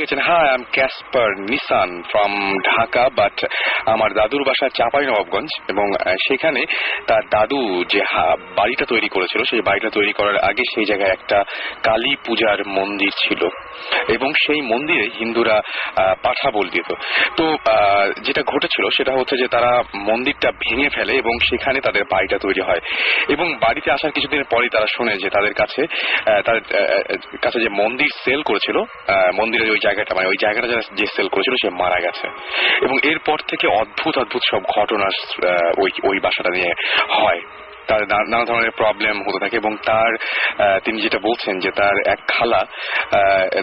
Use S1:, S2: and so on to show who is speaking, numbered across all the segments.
S1: লিখেছেন, hi I am Casper Nissan from Dhaka, but আমার দাদুর বাসা চাঁপাইনবাবগঞ্জ, এবং সেখানে তার দাদু যে বাড়িটা তৈরি করেছিল সেই বাড়িটা তৈরি করার আগে সেই জায়গায় একটা কালী পূজার মন্দির ছিল, এবং সেই মন্দিরে হিন্দুরা পাঠা বল দিত। তো যেটা ঘটেছিল সেটা হচ্ছে যে তারা মন্দিরটা ভেঙে ফেলে এবং সেখানে তাদের বাড়িটা তৈরি হয়, এবং বাড়িতে আসার কিছুদিন পরই তারা শোনে যে তাদের কাছে যে মন্দির সেল করেছিল, মন্দিরের ওই জায়গাটা, মানে ওই জায়গাটা যে সেল করেছিল সে মারা গেছে। এবং এরপর থেকে অদ্ভুত অদ্ভুত সব ঘটনা ওই বাসাটা নিয়ে হয়, তার নানা ধরনের প্রবলেম হতে থাকে। এবং তিনি যেটা বলছেন যে তার এক খালা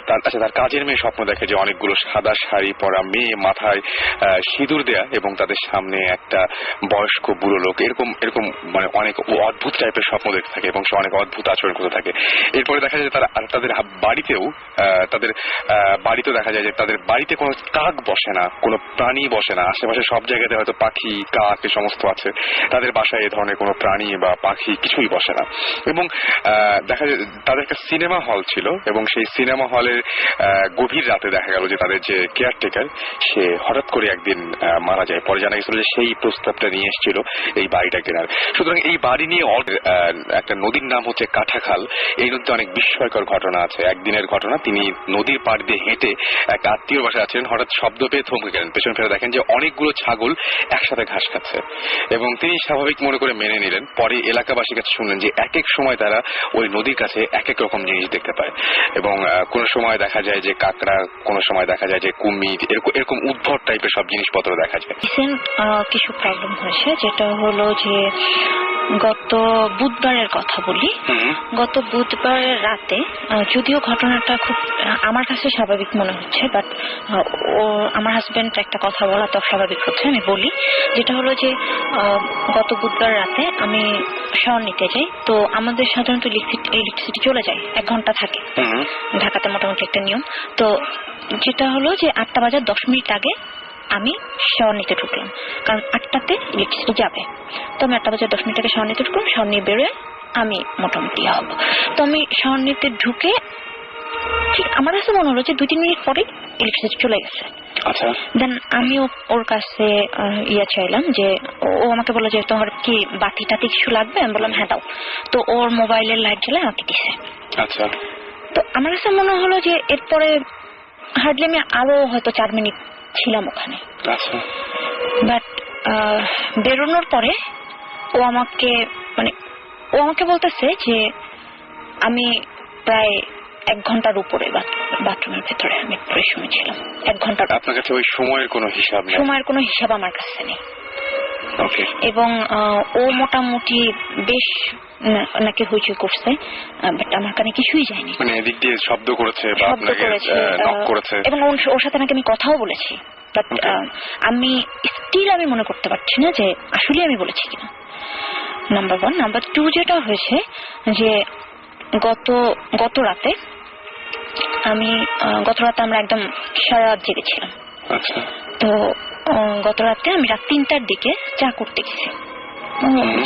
S1: তার কাজের মেয়ে স্বপ্ন দেখে যে অনেকগুলো সাদা শাড়ি পরা মেয়ে, মাথায় সিঁদুর দেয়া, এবং তাদের সামনে একটা বয়স্ক বুড়ো লোক, এরকম মানে অনেক অদ্ভুত টাইপের স্বপ্ন দেখতে থাকে এবং সে অনেক অদ্ভুত আচরণ করতে থাকে। এরপরে দেখা যায় যে তাদের বাড়িতেও দেখা যায় যে তাদের বাড়িতে কোনো কাক বসে না, কোনো প্রাণী বসে না। আশেপাশে সব জায়গাতে হয়তো পাখি, কাক এ সমস্ত আছে, তাদের বাসায় এ ধরনের কোনো প্রাণী বা পাখি কিছুই বসে না। এবং দেখা যায় তাদের একটা সিনেমা হল ছিল, এবং সেই সিনেমা হলের গভীর রাতে দেখা গেল যে তাদের যে কেয়ারটেকার সে হঠাৎ করে একদিন মারা যায়। পরে জানা গেছিল যে সেই প্রস্তাবটা নিয়ে এসেছিল এই বাড়িটা কেনার। সুতরাং এই বাড়ি নিয়ে একটা নদীর নাম হচ্ছে কাঠাখাল। এই নদীতে অনেক বিস্ময়কর ঘটনা আছে। একদিনের ঘটনা, তিনি নদীর পাড় দিয়ে হেঁটে এক আত্মীয় বাসায় আছেন, হঠাৎ শব্দ পেয়ে থমকে গেলেন। পেছন ফিরে দেখেন যে অনেকগুলো ছাগল একসাথে ঘাস খাচ্ছে, এবং তিনি স্বাভাবিক মনে করে মেনে নিলেন। পরে এলাকাবাসীর কাছে শুনলেন যে এক এক সময় তারা ওই নদীর কাছে এক এক রকম জিনিস দেখতে পায়, এবং কোন সময় দেখা যায় যে কাকড়া, কোন সময় দেখা যায় যে কুমির, এরকম উদ্ভট টাইপের সব জিনিসপত্র দেখা যায়।
S2: কিছু প্রবলেম হয়েছে, যেটা হলো যে গত বুধবারের কথা বলি। গত বুধবারের রাতে, যদিও ঘটনাটা খুব আমার কাছে স্বাভাবিক মনে হচ্ছে, বাট আমার হাজবেন্ড একটা কথা বলা তো স্বাভাবিক হচ্ছে, আমি বলি। যেটা হলো যে গত বুধবার রাতে আমি শাওয়ার নিতে যাই, তো আমাদের সাধারণত ইলেকট্রিসিটি চলে যায়, 1 ঘন্টা থাকে ঢাকাতে, মোটামুটি একটা নিয়ম। তো যেটা হলো যে 8টা বাজার 10 মিনিট আগে আমি শাওয়ার নিতে ঢুকলাম, কারণ 8টাতে ইলেকট্রিসিটি যাবে। তো আমি 8টা বাজার 10 মিনিট আগে শাওয়ার নিতে ঢুকলাম, শাওয়ার নিয়ে বেরোয় আমি মোটামুটি হব। তো আমি শাওয়ার নিতে ঢুকে ঠিক আমার কাছে মনে হলো যে 2-3 মিনিট পরে ইলেকট্রিসিটি চলে গেছে। দেন আমি ওর কাছে চাইলাম যে, ও আমাকে বললো যে তোমার কি বাতি টাতি কিছু লাগবে? আমি বললাম হ্যাঁ দাও। তো ওর মোবাইলের লাইট জ্বালায় আমাকে দিছে। তো আমার কাছে মনে হলো যে এরপরে হার্ডলি আমি আরো হয়তো 4 মিনিট ছিলাম ওখানে। বাট বেরোনোর পরে ও আমাকে বলতেছে যে আমি প্রায় 1 ঘন্টার উপরে বাথরুমের ভেতরে আমি পরিশ্রমে ছিলাম। 1 ঘন্টা।
S1: আপনার কাছে ওই সময়ের কোনো হিসাব নেই?
S2: সময়ের কোনো হিসাব আমার কাছে নেই। এবং ও মোটামুটি বেশ নাকি হইচই করছে, বাট আমার কানে কিছুই যায়নি।
S1: মানে এদিক দিয়ে শব্দ করেছে বা আপনাকে নক করেছে, এবং
S2: ওর সাথে নাকি আমি কথাও বলেছি, বাট আমি মনে করতে পারছি না যে আসলে আমি বলেছি কিনা। নাম্বার 1। নাম্বার 2, যেটা হয়েছে যে গত রাতে আমরা একদম সারা রাত জেগেছিলাম। তো গত রাতে আমি রাত 3টার দিকে চা করতে গেছি,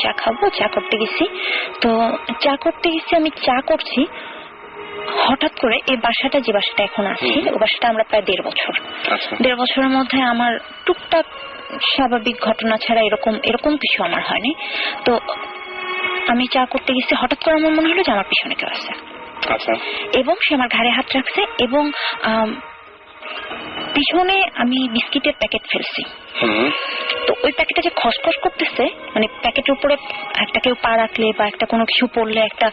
S2: চা খাবো, চা করতে গেছি। তো চা করতে গেছি, আমি চা করছি, হঠাৎ করে এই বাসাটা, যে বাসাটা এখন আছি, ওই বাসাটা আমরা প্রায় 1.5 বছর। 1.5 বছরের মধ্যে আমার টুকটাক স্বাভাবিক ঘটনা ছাড়া এরকম কিছু আমার হয়নি। তো আমি চা করতে গেছি, হঠাৎ করে আমার মনে হলো যে আমার পিছনে কেউ আছে, এবং সে আমার ঘাড়ে হাত রাখছে, এবং পিছনে আমি বিস্কিটের প্যাকেট ফেলছি। তো ওই প্যাকেটটা যে খসখস করতেছে, মানে প্যাকেটের উপরে একটা কেউ পা রাখলে বা একটা কোনো কিছু পড়লে একটা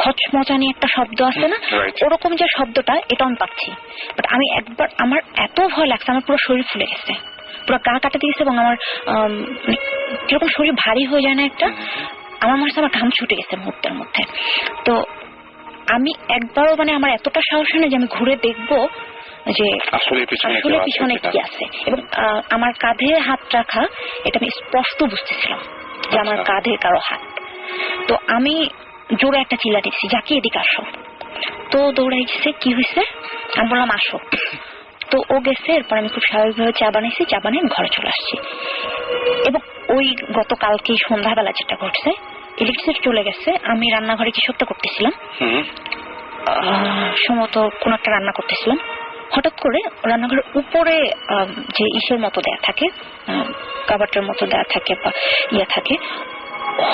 S2: খচমচানি একটা শব্দ আছে না, ওরকম যে শব্দটা, এটা আমি পাচ্ছি। বাট আমি একবার, আমার এত ভয় লাগছে, আমার পুরো শরীর ফুলে গেছে, পুরো গা কাটা দিয়েছে, এবং আমার কিরকম শরীর ভারী হয়ে যায় না একটা, আমার মনে হচ্ছে আমার ঘাম ছুটে গেছে মুহূর্তের মধ্যে। তো আমি একবারও, আমার এতটা সাহস হয় না যে আমি ঘুরে দেখবো যে আসলে পিছনে কি আছে। এবং আমার কাঁধে হাত রাখা, এটা আমি স্পষ্ট বুঝতেছিলাম যে আমার কাঁধে কারো হাত। তো আমি জোরে একটা চিল্লা দিচ্ছি, যাকে এদিকে আসো। তো দৌড়াই গেছে, কি হয়েছে? আমি বললাম আসো। তো ও গেছে। এরপর আমি খুব স্বাভাবিকভাবে চা বানিয়েছি, চা বানিয়ে আমি ঘরে চলে আসছি। এবং ওই গতকালকে সন্ধ্যাবেলা যেটা ঘটছে, ইলেকট্রিসিটি চলে গেছে, আমি রান্নাঘরে কিছু একটা করতেছিলাম, সম্ভবত কোন একটা রান্না করতেছিলাম। হঠাৎ করে রান্নাঘরের উপরে যে ইসের মতো দেয়া থাকে, কাবাটের মতো দেয়া থাকে বা ইয়ে থাকে,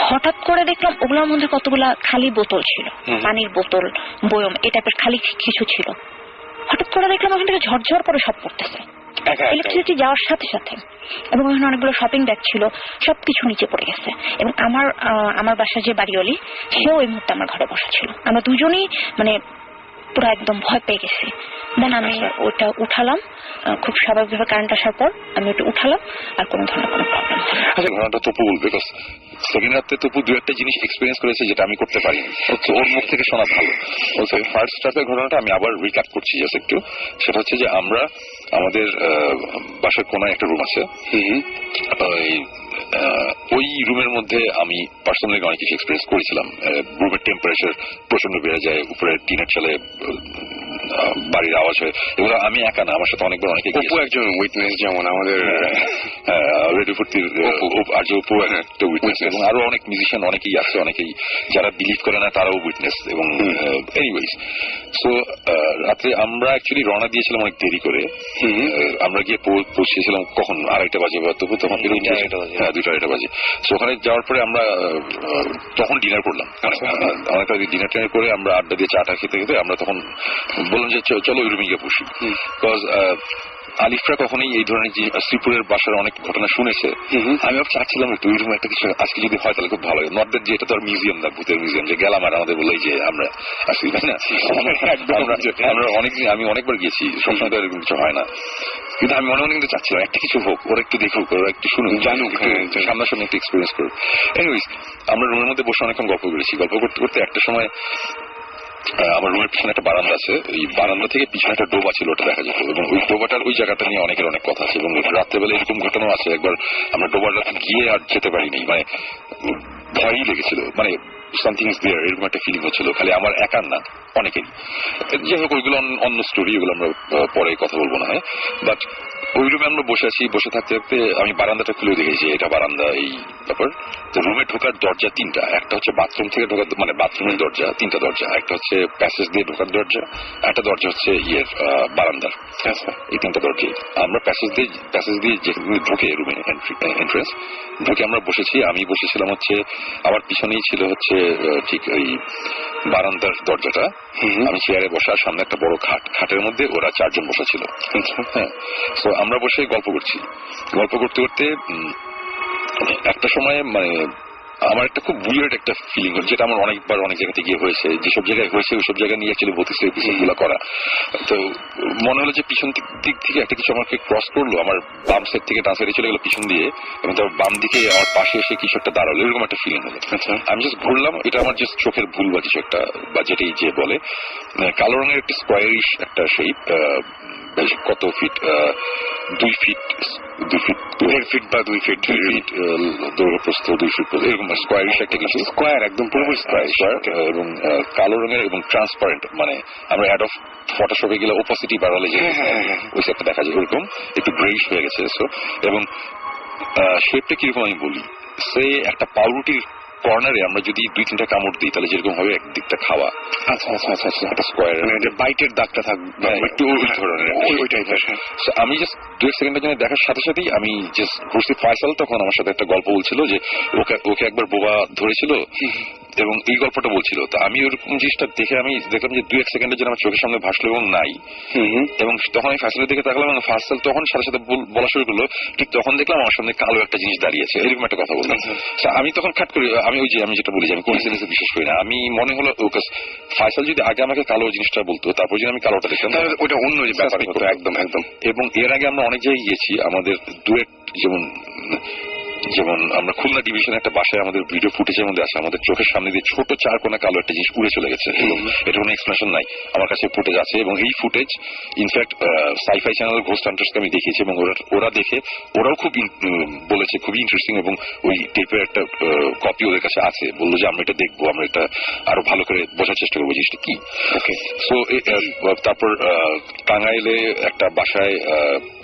S2: হঠাৎ করে দেখলাম ওগুলোর মধ্যে কতগুলা খালি বোতল ছিল, পানির বোতল, বয়ম, এই টাইপের খালি কিছু ছিল। হঠাৎ করে দেখলাম ওখান থেকে ঝরঝর করে সব পড়তেছে ইলেকট্রিসিটি যাওয়ার সাথে সাথে, এবং ওখানে অনেকগুলো শপিং ব্যাগ ছিল, সবকিছু নিচে পড়ে গেছে। এবং আমার বাসার যে বাড়িওয়ালি, সেও এই মুহূর্তে আমার ঘরে বসা ছিল। আমরা দুজনেই মানে পুরো একদম ভয় পেয়ে গেছি। দেন আমি ওটা উঠালাম, খুব স্বাভাবিকভাবে কারেন্ট আসার পর আমি ওটা উঠালাম, আর কোনো ধরনের কোনো প্রবলেম হয় না।
S3: আচ্ছা, ঘটনাটা তপু বলবে, সেকেন্ড রাতে তপু দু একটা জিনিস এক্সপিরিয়েন্স করেছে যেটা আমি করতে পারিনি। ওর মুখ থেকে শোনা ভালো। ফার্স্ট রাতের ঘটনাটা আমি আবার রিক্যাপ করছি জাস্ট একটু। সেটা হচ্ছে যে আমরা আমাদের বাসার কোনায় একটা রুম আছে, ওই রুমের মধ্যে আমি পার্সোনালি অনেক কিছু এক্সপিরিয়েন্স করেছিলাম। রুমের টেম্পারেচার প্রচন্ড বেড়ে যায়, উপরে টিনের চালে বাড়ির আওয়াজ হয়, এগুলো আমি একা না, আমার সাথে অনেকবার অনেকে
S1: একজন উইটনেস, যেমন আমাদের
S3: রেডিও ফুর্তির আর যে অপু একটা উইটনেস, এবং আরো অনেক মিউজিশিয়ান অনেকেই আছে, অনেকেই যারা বিলিভ করে না তারাও উইটনেস। এবং এনিওয়েজ, সো রাত্রে আমরা অ্যাকচুয়ালি রওনা দিয়েছিলাম অনেক দেরি করে। আমরা গিয়ে পৌঁছেছিলাম কখন 2:30 বাজে, তখন 2:30 বাজে। ওখানে যাওয়ার পরে আমরা তখন ডিনার করলাম, অনেকটা ডিনার টিনার করে আমরা আড্ডা দিয়ে চাটা খেতে খেতে আমরা তখন বললাম যে চলো ওই রুমে গিয়ে বসি। বিকজ আলিফরা কখনোই এই ধরনের যে শ্রীপুরের বাসার অনেক ঘটনা শুনেছে, আমি চাচ্ছিলাম একটু ওই রুমে একটা কিছু আজকে যদি হয় তাহলে খুব ভালো হয়। নট দ্যাট যে এটা তো আর মিউজিয়াম না, ভূতের মিউজিয়াম যে গেলাম আর আমাদের বললো যে আমরা আসি, তাই না? আমরা অনেকদিন, আমি অনেকবার গিয়েছি, সবসময় তো এরকম কিছু হয় না, কিন্তু আমি মনে মনে কিন্তু চাচ্ছিলাম একটা কিছু হোক, ওরা একটু দেখুক, ওরা একটু শুনুক, জানুক, সামনাসামনি একটু এক্সপিরিয়েন্স করুক। এনিওয়েজ, আমরা রুমের মধ্যে বসে অনেকক্ষণ গল্প করেছি। গল্প করতে করতে একটা সময় আমার রুমের পিছনে একটা বারান্দা আছে, এই বারান্দা থেকে পিছনে একটা ডোবা ছিল, ওটা দেখা যেত, এবং ওই ডোবাটার ওই জায়গাটা নিয়ে অনেকের অনেক কথা আছে। এবং রাত্রেবেলা এরকম ঘটনা আছে, একবার আমরা ডোবাটা গিয়ে আর যেতে পারিনি, মানে ভয়ই লেগেছিল, মানে সামথিং ইজ দেয়ার, এরকম একটা ফিলিং হচ্ছিল, খালি আমার একার না, অনেকেরই। যাই হোক, ওইগুলো অন্য স্টোরি, ওগুলো আমরা পরে কথা বলবো না হয়। বাট ওই রুমে আমরা বসে আছি, বসে থাকতে থাকতে আমি বারান্দাটা খুলে দেখেছি, এটা বারান্দা এই ব্যাপার। তো রুমে ঢোকার দরজা তিনটা, একটা হচ্ছে বাথরুম থেকে ঢোকার, মানে বাথরুমের দরজা, তিনটা দরজা, একটা হচ্ছে প্যাসেজ দিয়ে ঢোকার দরজা, একটা দরজা হচ্ছে বারান্দার। এই তিনটা দরজা আমরা প্যাসেজ দিয়ে ঢুকে রুমে এন্ট্রেন্স ঢুকে আমরা বসেছি। আমি বসেছিলাম হচ্ছে, আমার পিছনেই ছিল হচ্ছে ঠিক ওই বারান্দার দরজাটা, আমি চেয়ারে বসা, সামনে একটা বড় খাট, খাটের মধ্যে ওরা 4 জন বসা ছিল। হ্যাঁ, তো আমরা বসে গল্প করছি, গল্প করতে করতে একটা সময় মানে আমার একটা খুব উইয়ার্ড একটা ফিলিং হল, যেটা আমার অনেকবার অনেক জায়গাতে গিয়ে হয়েছে, যেসব জায়গায় হয়েছে ওইসব জায়গায় নিয়ে ছিল ভৌতিক এপিসোড গুলো করা। তো মনে হলো যে পিছন দিক থেকে একটা কিছু আমাকে ক্রস করলো, আমার বাম সাইড থেকে ডান সাইডে চলে গেলো পিছন দিয়ে, এবং তার বাম দিকে আমার পাশে এসে কিছু একটা দাঁড়ালো, এরকম একটা ফিলিং হলো। আমি জাস্ট ঘুরলাম, এটা আমার জাস্ট চোখের ভুল বা কিছু একটা, বা যেটাই যে বলে, কালো রঙের একটা স্কোয়ারিশ একটা শেপ, কত ফিট, 2 ফিট 1.5 ফিট বা 2 ফিট দৈর্ঘ্য প্রস্থ, 2 ফিট এরকম স্কোয়ারিশ একটা কিছু, স্কোয়ার, একদম পুরোপুরি স্কোয়ার, এবং কালো রঙের এবং ট্রান্সপারেন্ট, মানে আমরা অ্যাড অফ ফটোশপে গেলে ওপাসিটি বাড়ালে যে ওই সেটটা দেখা যায়, ওরকম একটু গ্রেইশ হয়ে গেছে। এবং শেপটা কিরকম আমি বলি, সে একটা পাউরুটির কর্নারে আমরা যদি 2-3টা কামড় দিই তাহলে যেরকম হবে একদিকটা খাওয়া, আচ্ছা আচ্ছা আচ্ছা আচ্ছা, একটা স্কোয়ার, মানে বাইটের দাগটা থাকবে একটু ওই ধরনের, ওই টাইপের। আমি জাস্ট 2 সেকেন্ডের জন্য দেখার সাথে সাথেই আমি জাস্ট ঘুরছি। ফয়সাল তখন আমার সাথে একটা গল্প বলছিল যে ওকে একবার বোবা ধরেছিল, এবং এই গল্পটা বলছিল। তো আমি ওরকম জিনিসটা দেখে আমি দেখলাম যে 2-1 সেকেন্ডের জন্য আমার চোখের সামনে ভাসলো এবং নাই, এবং তখন আমি ফয়সালের দিকে তাকালাম, এবং ফয়সাল তখন সাথে সাথে বলা শুরু করলো, ঠিক তখন দেখলাম আমার সামনে কালো একটা জিনিস দাঁড়িয়েছে, এরকম একটা কথা বললাম। আমি তখন খাট করি, আমি আমি যেটা বলি, আমি কোইন্সিডেন্সে বিশ্বাস করি না। আমি মনে হলো ফয়সাল যদি আগে আমাকে কালো জিনিসটা বলতো, তারপর যদি আমি কালোটা দেখতাম, ওটা অন্য ব্যাপার হতো। একদম একদম। এবং এর আগে আমরা অনেক জায়গায় গিয়েছি, আমাদের ডুয়েট, যেমন আমরা খুলনা ডিভিশনে একটা বাসায় আমাদের ভিডিও ফুটেজের মধ্যে আছে, আমাদের চোখের সামনে দিয়ে ছোট 4 কোণা কালো একটা জিনিস উড়ে চলে গেছে, এবং এটা কোনো এক্সপ্লেনেশন নাই, আমার কাছে ফুটেজ আছে। এবং এই ফুটেজ ইনফ্যাক্ট সাইফাই চ্যানেলের ঘোস্ট হান্টার্সকে আমি দেখিয়েছি, এবং ওরা দেখে ওরাও খুব বলেছে খুবই ইন্টারেস্টিং, এবং ওই টেপের একটা কপি ওদের কাছে আছে, বললো যে আমরা এটা দেখবো, আমরা এটা আরো ভালো করে বোঝার চেষ্টা করবো জিনিসটা কি। ওকে, সো তারপর টাঙ্গাইলে একটা বাসায়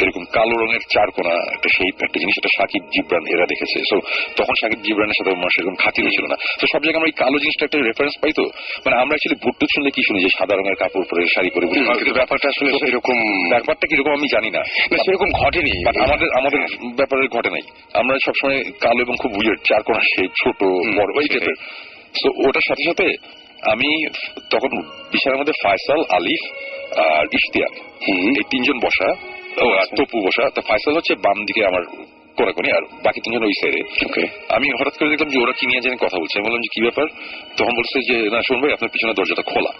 S3: এরকম কালো রঙের 4 কোণা একটা শেপ একটা জিনিস, এটা সাকিব জিবরান এরা দেখেছে। সো তখন সাকিব জিবরানের সাথে আমার সেরকম খাতির ছিল না। তো সব জায়গায় আমরা এই কালো জিনিসটা একটা রেফারেন্স পাই। তো মানে আমরা অ্যাকচুয়ালি ভুট্টু শুনলে কি শুনি যে সাদা রঙের কাপড় পরে শাড়ি পরে, কিন্তু ব্যাপারটা আসলে সেরকম, ব্যাপারটা কিরকম আমি জানি না, সেরকম ঘটেনি। আমাদের ব্যাপারে ঘটে নাই। আমরা সবসময় কালো এবং খুব উইয়ার্ড, চার কোণা শেপ, ছোট বড় এই টাইপের। তো ওটার সাথে সাথে আমি তখন বিশালের মধ্যে ফয়সাল, আলিফ আর ইশতিয়াক এই তিনজন বসা, তপু বসা। তো ফয়সাল হচ্ছে বাম দিকে আমার কোনাকুনি, আর বাকি তিনজন ওই সাইডে। আমি হঠাৎ করে দেখলাম যে ওরা কি নিয়ে জানি কথা বলছে। আমি বললাম যে কি ব্যাপার? তখন বলছে যে না শুন ভাই, আপনার পিছনে দরজাটা খোলা।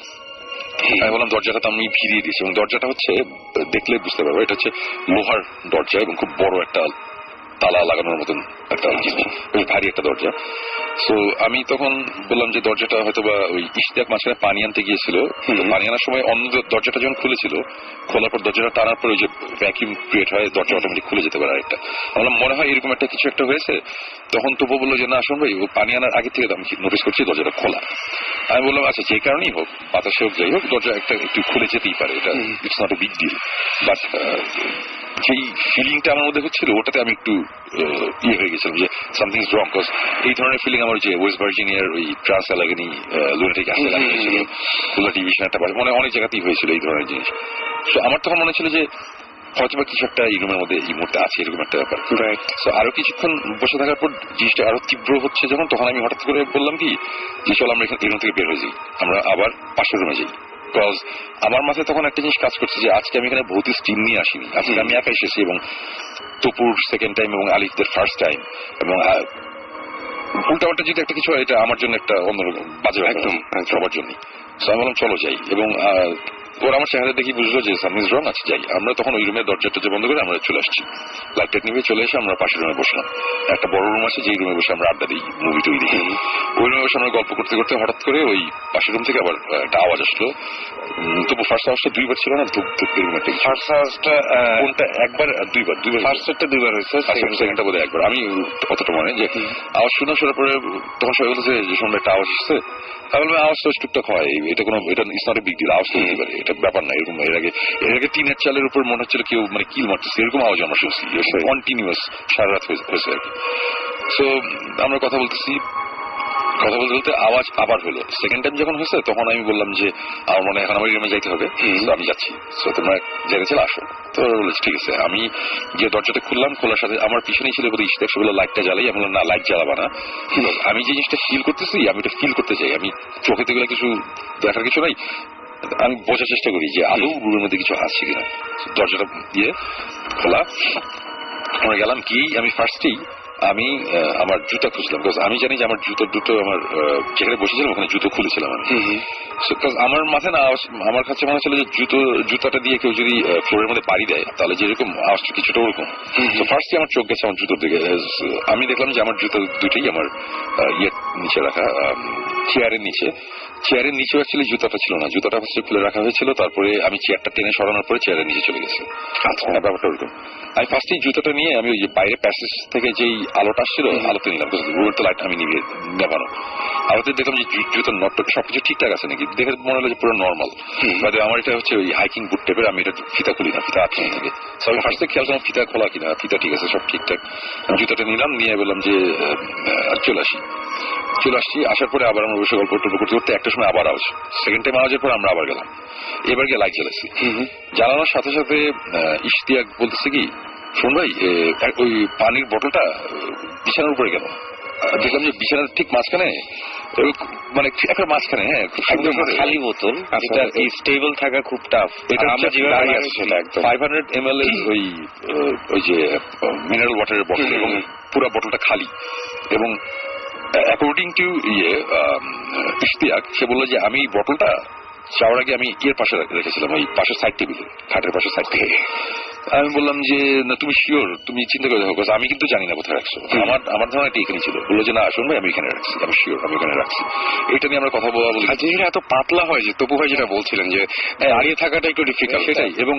S3: আমি বললাম দরজাটা তো আমি ফিরিয়ে দিয়েছি, এবং দরজাটা হচ্ছে দেখলে বুঝতে পারবো এটা হচ্ছে লোহার দরজা এবং খুব বড় একটা তালা লাগানোর মতন একটা জিনিস, বেশ ভারী একটা দরজা। সো আমি তখন বললাম যে দরজাটা হয়তো বা ওই ইশতিয়াক মাঝখানে পানি আনতে গিয়েছিল, পানি আনার সময় অন্য দরজাটা যখন খুলেছিল, খোলার পর দরজাটা টানার পর ওই যে ভ্যাকিউম ক্রিয়েট হয়, দরজা অটোমেটিক খুলে যেতে পারে আরেকটা। বললাম মনে হয় এরকম একটা কিছু একটা হয়েছে। তখন তবু বললো যে না আসুন ভাই, ও পানি আনার আগে থেকে আমি নোটিস করছি দরজাটা খোলা। আমি বললাম আচ্ছা যে কারণেই হোক, বাতাসে হোক যাই হোক, দরজা একটু খুলে যেতেই পারে, এটা it's not a big deal. But যেই ফিলিংটা আমার মধ্যে হচ্ছিল ওটাতে আমি একটু ইয়ে হয়ে গেছিলাম যে সামথিং ইজ রং। বিকজ এই ধরনের ফিলিং আমার যে ওয়েস্ট ভার্জিনিয়ার ওই ট্রান্স অ্যালাগনি লুনাটিক অ্যাসিড হয়েছিল, খুলনা ডিভিশন একটা মানে অনেক জায়গাতেই হয়েছিল এই ধরনের জিনিস। তো আমার তখন মনে ছিল যে হয়তো বা কিছু একটা এই রুমের মধ্যে এই মুহূর্তে আছে, এরকম একটা ব্যাপার। তো আরো কিছুক্ষণ বসে থাকার পর জিনিসটা আরো তীব্র হচ্ছে যখন, তখন আমি হঠাৎ করে বললাম কি যে চল আমরা এখান থেকে বের হয়ে যাই, আমরা আবার পাশের রুমে যাই। বিকজ আমার মাথায় তখন একটা জিনিস কাজ করছে যে আজকে আমি এখানে ভৌতিক টিম নিয়ে আসিনি, আজকে আমি একা এসেছি, এবং তপুর সেকেন্ড টাইম এবং আলিফদের ফার্স্ট টাইম, এবং উল্টাপাল্টা যদি একটা কিছু হয় এটা আমার জন্য একটা অন্যরকম বাজে একদম সবার জন্যই। আমি বললাম চলো যাই, এবং ওরা আমার চেহারা দেখি বুঝলো যে সামথিং ইজ রং, আছে যাই। আমরা তখন ওই রুমের দরজাটা বন্ধ করে আমরা চলে আসছি, লাইট টাইট নিয়ে চলে এসে আমরা পাশের রুমে বসলাম। একটা বড় রুম আছে, যেই রুমে বসে আমরা আড্ডা দিই, মুভি টুভি দেখি। ওই রুমে বসে আমরা গল্প করতে করতে হঠাৎ করে ওই পাশের রুম থেকে আবার একটা আওয়াজ আসলো। তবু ফার্স্ট আওয়াজটা দুইবার ছিল না, ধূপ ধূপ এরকম একটা। ফার্স্ট আওয়াজটা কোনটা একবার দুইবার ফার্স্ট সেটটা দুইবার হয়েছে, সেকেন্ডটা বোধহয় একবার। আমি অতটা মনে যে আওয়াজ শোনার পরে তখন সবাই বলতেছে যে শুনবে একটা আওয়াজ এসছে। তাহলে আওয়াজ তো টুকটাক হয়, এটা কোনো এটা it's not a big deal, আওয়াজ তো হতে পারে, এটা ব্যাপার না। এরকম এর আগে টিনের চালের উপর মনে হচ্ছিল কেউ মানে কিল মারতেছে, এরকম আওয়াজ আমরা শুনছি কন্টিনিউয়াস সারা রাত হয়েছে আর কি। সো আমরা কথা বলতেছি, কথা বলতে বলতে আওয়াজ আবার হলো। সেকেন্ড টাইম যখন হয়েছে তখন আমি বললাম যে আমার মনে হয় এখন আমার রুমে যাইতে হবে, আমি যাচ্ছি। সো তোমরা জেনেছিল আসো। তো বলেছি ঠিক আছে। আমি গিয়ে দরজাটা খুললাম, খোলার সাথে আমার পিছনেই ছিল বোধহয় ইশতিয়াক, সেগুলো লাইটটা জ্বালাই। আমি বললাম না লাইট জ্বালাবা না, আমি যে জিনিসটা ফিল করতেছি আমি এটা ফিল করতে চাই, আমি চোখে তো কিছু দেখার কিছু নাই, আমি বোঝার চেষ্টা করি যে আদৌ রুমের মধ্যে কিছু আছে কিনা। দরজাটা দিয়ে খোলা, আমরা গেলাম। কি আমি ফার্স্টেই আমি আমার জুতা খুঁজলাম, বিকজ আমি জানি যে আমার জুতো দুটো আমার যেখানে বসেছিলাম ওখানে জুতো খুলেছিলাম আমি। আমার মাথায় না আমার কাছে মনে হচ্ছিল যে জুতাটা দিয়ে কেউ যদি ফ্লোরের মধ্যে বাড়ি দেয় তাহলে যেরকম আওয়াজটা কিছুটা ওরকম। তো ফার্স্টে আমার চোখ গেছে আমার জুতোর দিকে। আমি দেখলাম যে আমার জুতো দুটোই আমার ইয়ের নিচে রাখা, চেয়ারের নিচে। চেয়ারের নিচেও অ্যাকচুয়ালি জুতাটা ছিল না, জুতাটা হচ্ছে খুলে রাখা হয়েছিল। তারপরে আমি চেয়ারটা টেনে সরানোর পরে চেয়ারের নিচে চলে গেছে। আচ্ছা, ব্যাপারটা ওরকম। আমি ফার্স্টেই জুতাটা নিয়ে আমি ওই যে বাইরে প্যাসেজ থেকে যেই আলোটা আসছিল আলোতে নিলাম, রুমের তো লাইট আমি নিয়ে নেবানো। আলোতে দেখলাম যে জুতোর নটটা সবকিছু ঠিকঠাক আছে নাকি, দেখে মনে হলো যে পুরো নর্মাল। আমার এটা হচ্ছে ওই হাইকিং বুট টাইপের, আমি এটা ফিতা খুলি না, ফিতা আটকে থাকে। আমি ফার্স্টে খেয়াল করলাম ফিতা খোলা কিনা, ফিতা ঠিক আছে, সব ঠিকঠাক। আমি জুতাটা নিলাম, নিয়ে বললাম যে চলে আসছি। আসার পরে আবার আমরা বসে গল্প টল্প করতে করতে একটা সময় আবার আওয়াজ, সেকেন্ড টাইম আওয়াজের পর আমরা আবার গেলাম। এবার গিয়ে লাইট জ্বালাচ্ছি। জ্বালানোর সাথে সাথে ইশতিয়াক বলতেছে কি শোন ভাই, ওই পানির বোতলটা বিছানার উপরে গেল। দেখলাম যে বিছানার ঠিক মাঝখানে, মানে একটা মাঝখানে, হ্যাঁ খুব সুন্দর খালি বোতল, এটা স্টেবল থাকা খুব টাফ। এটা আমরা যেভাবে 500 ml ওই যে মিনারেল ওয়াটারের বোতল, এবং পুরো বোতলটা খালি। এবং অ্যাকর্ডিং টু ইশতিয়াক, সে বললো যে আমি বোতলটা যাওয়ার আগে আমি এর পাশে রেখেছিলাম, ওই পাশের সাইড টেবিলে, খাটের পাশের সাইড থেকে। আমি বললাম যে না তুমি শিওর, তুমি চিন্তা করে দেখো, আমি কিন্তু জানি না কোথায় রাখছো। আমার ধারণা এখানে ছিল। বললো যে না আসুন ভাই আমি এখানে রাখছি, আমি শিওর আমি এখানে রাখছি। এটা নিয়ে আমরা কথা বলা বলি। যেটা এত পাতলা হয় যে তপু ভাই যেটা বলছিলেন যে দাঁড়িয়ে থাকাটা একটু ডিফিকাল্ট, সেটাই। এবং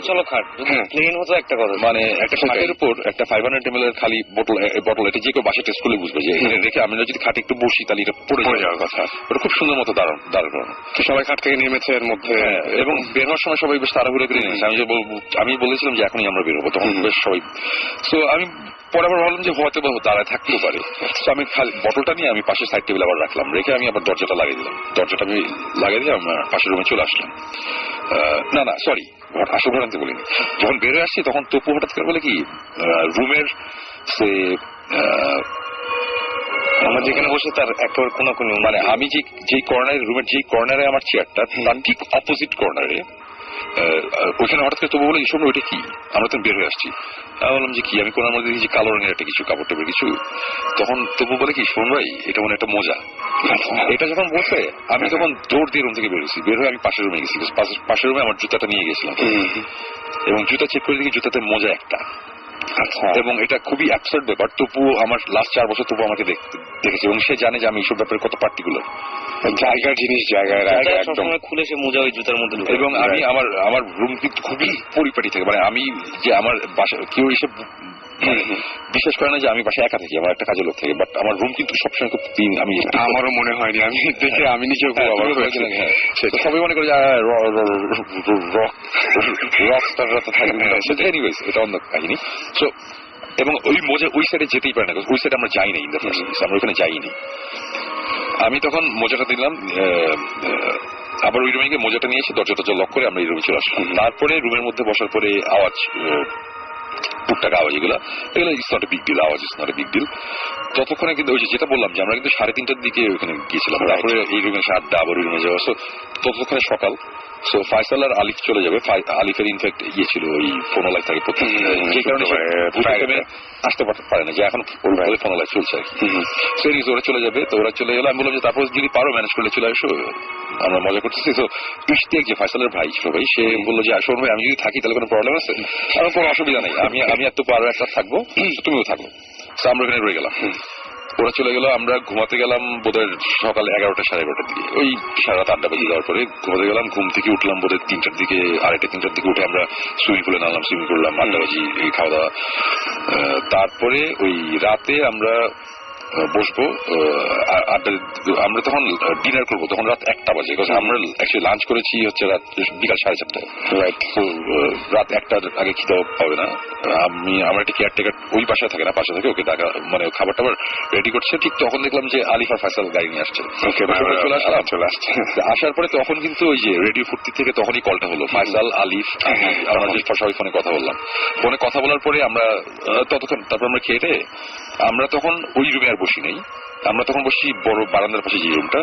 S3: চলো খাট প্লেন হতো একটা কথা, মানে একটা খাটের উপর একটা 500 ml এর খালি বোতল, এটা যে কেউ বাসা টেস্ট করলে বুঝবে যে এখানে রেখে আমি যদি খাটে একটু বসি তাহলে এটা পড়ে যাওয়ার কথা। ওটা খুব সুন্দর মতো দাঁড়ানো। সবাই খাট থেকে নেমেছে এর মধ্যে, এবং বের হওয়ার সময় সবাই বেশ তাড়াহুড়ো করে নিয়েছে। আমি বলেছি বলেছিলাম যে এখনই আমরা বেরোবো, তখন বেশ সবাই। সো আমি পরে আবার ভাবলাম যে হয়তো বা দাঁড়ায় থাকতেও পারে। তো আমি খালি বটলটা নিয়ে আমি পাশের সাইড টেবিল আবার রাখলাম, রেখে আমি আবার দরজাটা লাগিয়ে দিলাম। দরজাটা আমি লাগিয়ে দিয়ে আমার পাশের রুমে চলে আসলাম। না সরি, আসল ঘটনাতে বলিনি। যখন বেরোয় আসছি তখন তপু হঠাৎ করে বলে কি রুমের সে
S4: আমরা যেখানে বসে তার একেবারে কোনো
S3: মানে আমি যেই কর্নারে, রুমের যেই কর্নারে আমার চেয়ারটা, তার ঠিক অপোজিট কর্নারে ওইখানে হঠাৎ করে তবু বলে শোনো ওইটা কি, আমরা তো বের হয়ে আসছি। আমি বললাম যে কি, আমি কোনার মধ্যে দেখি কালো রঙের একটা কিছু কাপড় টাপড় কিছু। তখন তবু বলে কি শোন ভাই এটা মনে একটা মোজা। এটা যখন বলছে আমি তখন দৌড় দিয়ে রুম থেকে বেরোছি, বের হয়ে আমি পাশের রুমে গেছি। পাশের রুমে আমার জুতাটা নিয়ে গেছিলাম এবং জুতা চেক করে দেখি জুতাতে মোজা একটা। এবং এটা খুবই অ্যাবসার্ড ব্যাপার। তবু আমার লাস্ট 4 বছর তবু আমাকে দেখেছে এবং সে জানে যে আমি এইসব ব্যাপারে কত পার্টিকুলার।
S4: জায়গার জিনিস জায়গায় সবসময় খুলে সে মোজা ওই জুতার মধ্যে।
S3: এবং আমি আমার রুম কিন্তু খুবই পরিপাটি থাকে, মানে আমি যে আমার বাসা কেউ এসে বিশ্বাস করে না যে আমি বাসায় একা থাকি, আমার একটা কাজের লোক থাকে, বাট আমার রুম কিন্তু সবসময় খুব ক্লিন। আমি
S4: আমারও মনে হয়নি, আমি দেখে আমি নিজেও
S3: সবাই মনে করে যে রক স্টাররা তো থাকে। এনিওয়েজ এটা অন্য কাহিনী। সো এবং ওই মোজা ওই সাইডে যেতেই পারে না, ওই সাইডে আমরা যাই নাই, আমরা ওইখানে যাইনি। আমি তখন মোজাটা দিলাম, আবার ওই রুমে গিয়ে মোজাটা নিয়ে এসে দরজাটা লক করে আমরা এই রুমে চলে আসলাম। তারপরে রুমের মধ্যে বসার পরে আওয়াজ, টুকটাক আওয়াজ, এগুলো it's not a big deal, আওয়াজ it's not a big deal. ততক্ষণে কিন্তু ওই যেটা বললাম যে আমরা কিন্তু 3:30টার দিকে ওইখানে গিয়েছিলাম, তারপরে এই রুমে এসে আড্ডা, আবার ওই রুমে যাওয়া। সো ততক্ষণে সকাল। সো ফাইসাল আর আলিফ চলে যাবে। আলিফের ইনফ্যাক্ট ইয়ে ছিল ওই ফোনোলাইট থাকে প্রথম, যে কারণে আসতে পারে না, যে এখন ফোনোলাইট চলছে আর কি। সিরিজ ওরা চলে যাবে, তো ওরা চলে গেলো। আমি বললাম যে তারপর যদি পারো ম্যানেজ করলে চলে আসো, আমরা মজা করতেছি। তো ইশতিয়াক যে ফাইসালের ভাই ছিল ভাই, সে বললো যে আসো ভাই, আমি যদি থাকি তাহলে কোনো প্রবলেম আছে? আমার কোনো অসুবিধা নেই, আমি এত পারো একটা থাকবো, তুমিও থাকবো। আমরা ওখানে রয়ে গেলাম। ওরা চলে গেল, আমরা ঘুমাতে গেলাম বোধহয় সকাল 11টা 11:30টার দিকে, ওই সারা রাত আড্ডা বেজে যাওয়ার পরে ঘুমাতে গেলাম। ঘুম থেকে উঠলাম বোধহয় 3টার দিকে, 2:30-3টার দিকে উঠে আমরা সুইমিং পুলে নামলাম, সুইমিং করলাম, আড্ডাবাজি, এই খাওয়া দাওয়া। তারপরে ওই রাতে আমরা বসবো আড্ডা। আমরা তখন ডিনার করবো, তখন রাত 1টা বাজে। আমরা অ্যাকচুয়ালি লাঞ্চ করেছি হচ্ছে রাত বিকাল 4:30টায়। তো রাত 1টার আগে খেতে হবে না। আমার একটা কেয়ারটেকার ওই বাসায় থাকে না, পাশে থাকে, ওকে ডাকা মানে খাবার টাবার রেডি করছে। ঠিক তখন দেখলাম যে আলিফ আর ফাইসাল গাড়ি নিয়ে আসছে। চলে আসছে। আসার পরে তখন কিন্তু ওই যে রেডিও ফুর্তি থেকে তখনই কলটা হলো, ফাইসাল, আলিফ, আমরা যে সবাই ফোনে কথা বললাম। ফোনে কথা বলার পরে আমরা ততক্ষণ তারপর আমরা খেয়ে আমরা তখন ওই রুমে আর বসি নাই, আমরা তখন বসি বড় বারান্দার পাশে যে রুমটা।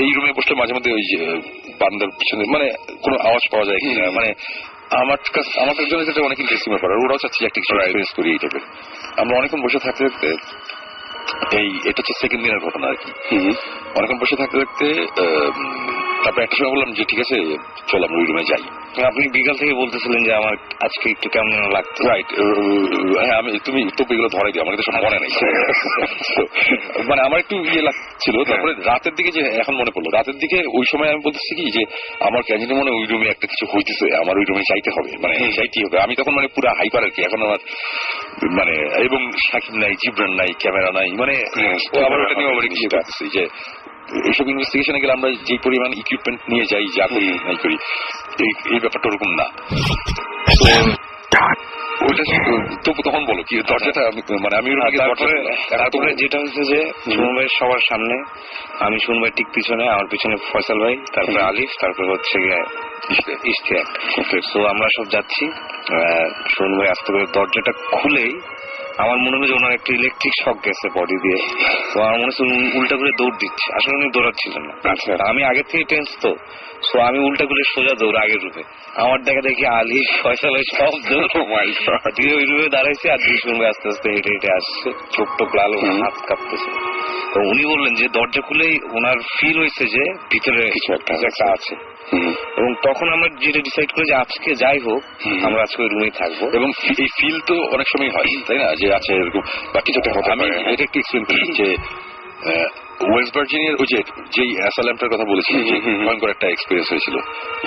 S3: এই রুমে বসলে মাঝে মধ্যে ওই যে বারান্দার পিছনে মানে কোনো আওয়াজ পাওয়া যায় কিনা, মানে আমার জন্য যেটা অনেক ইন্টারেস্টিং ব্যাপার। ওরাও চাচ্ছি একটা কিছু এক্সপিরিয়েন্স করি এই টাইপের। আমরা অনেকক্ষণ বসে থাকতে থাকতে, এটা হচ্ছে সেকেন্ড দিনের ঘটনা আর কি। অনেকক্ষণ বসে থাকতে থাকতে তারপর একটা সময় বললাম যে ঠিক আছে চলো আমরা ওই রুমে যাই।
S4: আপনি বিকাল থেকে বলতেছিলেন যে আমার আজকে একটু কেমন লাগতো।
S3: রাইট, হ্যাঁ তুমি তো এগুলো ধরাই দিও, আমাকে তো সব মনে নেই। মানে আমার একটু ইয়ে লাগছিল। তারপরে রাতের দিকে, যে এখন মনে পড়লো, রাতের দিকে ওই সময় আমি বলতেছি কি যে আমার কেন মনে ওই রুমে একটা কিছু হইতেছে, আমার ওই রুমে যাইতে হবে, মানে যাইতেই হবে। আমি তখন মানে পুরো হাইপার আর কি। এখন আমার মানে, এবং সাকিব নাই, জিবরান নাই, ক্যামেরা নাই, মানে আবার ওটা নিয়ে আবার ইয়ে করতেছি যে এইসব ইনভেস্টিগেশনে গেলে আমরা যে পরিমাণ ইকুইপমেন্ট নিয়ে যাই, যা করি নাই করি, এই ব্যাপারটা ওরকম না। ওইটা তখন বলো কি দরজাটা মানে আমি
S4: তারপরে যেটা হচ্ছে যে সুমন ভাইয়ের সবার সামনে, আমি সুমন ভাই ঠিক পিছনে, আমার পিছনে ফয়সাল ভাই, তারপরে আলিফ, তারপরে হচ্ছে গিয়ে ইশতিয়াক। তো আমরা সব যাচ্ছি। সুমন ভাই আস্তে করে দরজাটা খুলেই আমার মনে হচ্ছে ওনার একটা ইলেকট্রিক শক গেছে বডি দিয়ে। তো আমার মনে হচ্ছে উল্টা করে দৌড় দিচ্ছে, আসলে উনি দৌড়াচ্ছিলেন না। আমি আগে থেকে টেন্স তো, সো আমি উল্টা করে সোজা দৌড় আগের রুমে। আমার দেখা দেখি আলী, ফয়সাল সব দৌড় দিয়ে ওই রুমে দাঁড়াইছে, আর দুই রুমে আস্তে আস্তে হেঁটে হেঁটে আসছে, চোখ টোক লাল, হাত কাঁপতেছে। তো উনি বললেন যে দরজা খুলেই ওনার ফিল হয়েছে যে ভিতরে কিছু একটা আছে। এবং তখন আমরা যেটা ডিসাইড করি যে আজকে যাই হোক আমরা আজকে ওই রুমেই থাকবো।
S3: এবং এই ফিল তো অনেক সময় হয়, তাই না, যে আছে এরকম বা কিছু একটা হবে। আমি এটা একটু এক্সপ্লেন করি যে ওয়েস্ট ভার্জিনিয়ার ওই যেই অ্যাসাইলামটার কথা বলেছিলাম, যে ভয়ঙ্কর একটা এক্সপিরিয়েন্স হয়েছিল,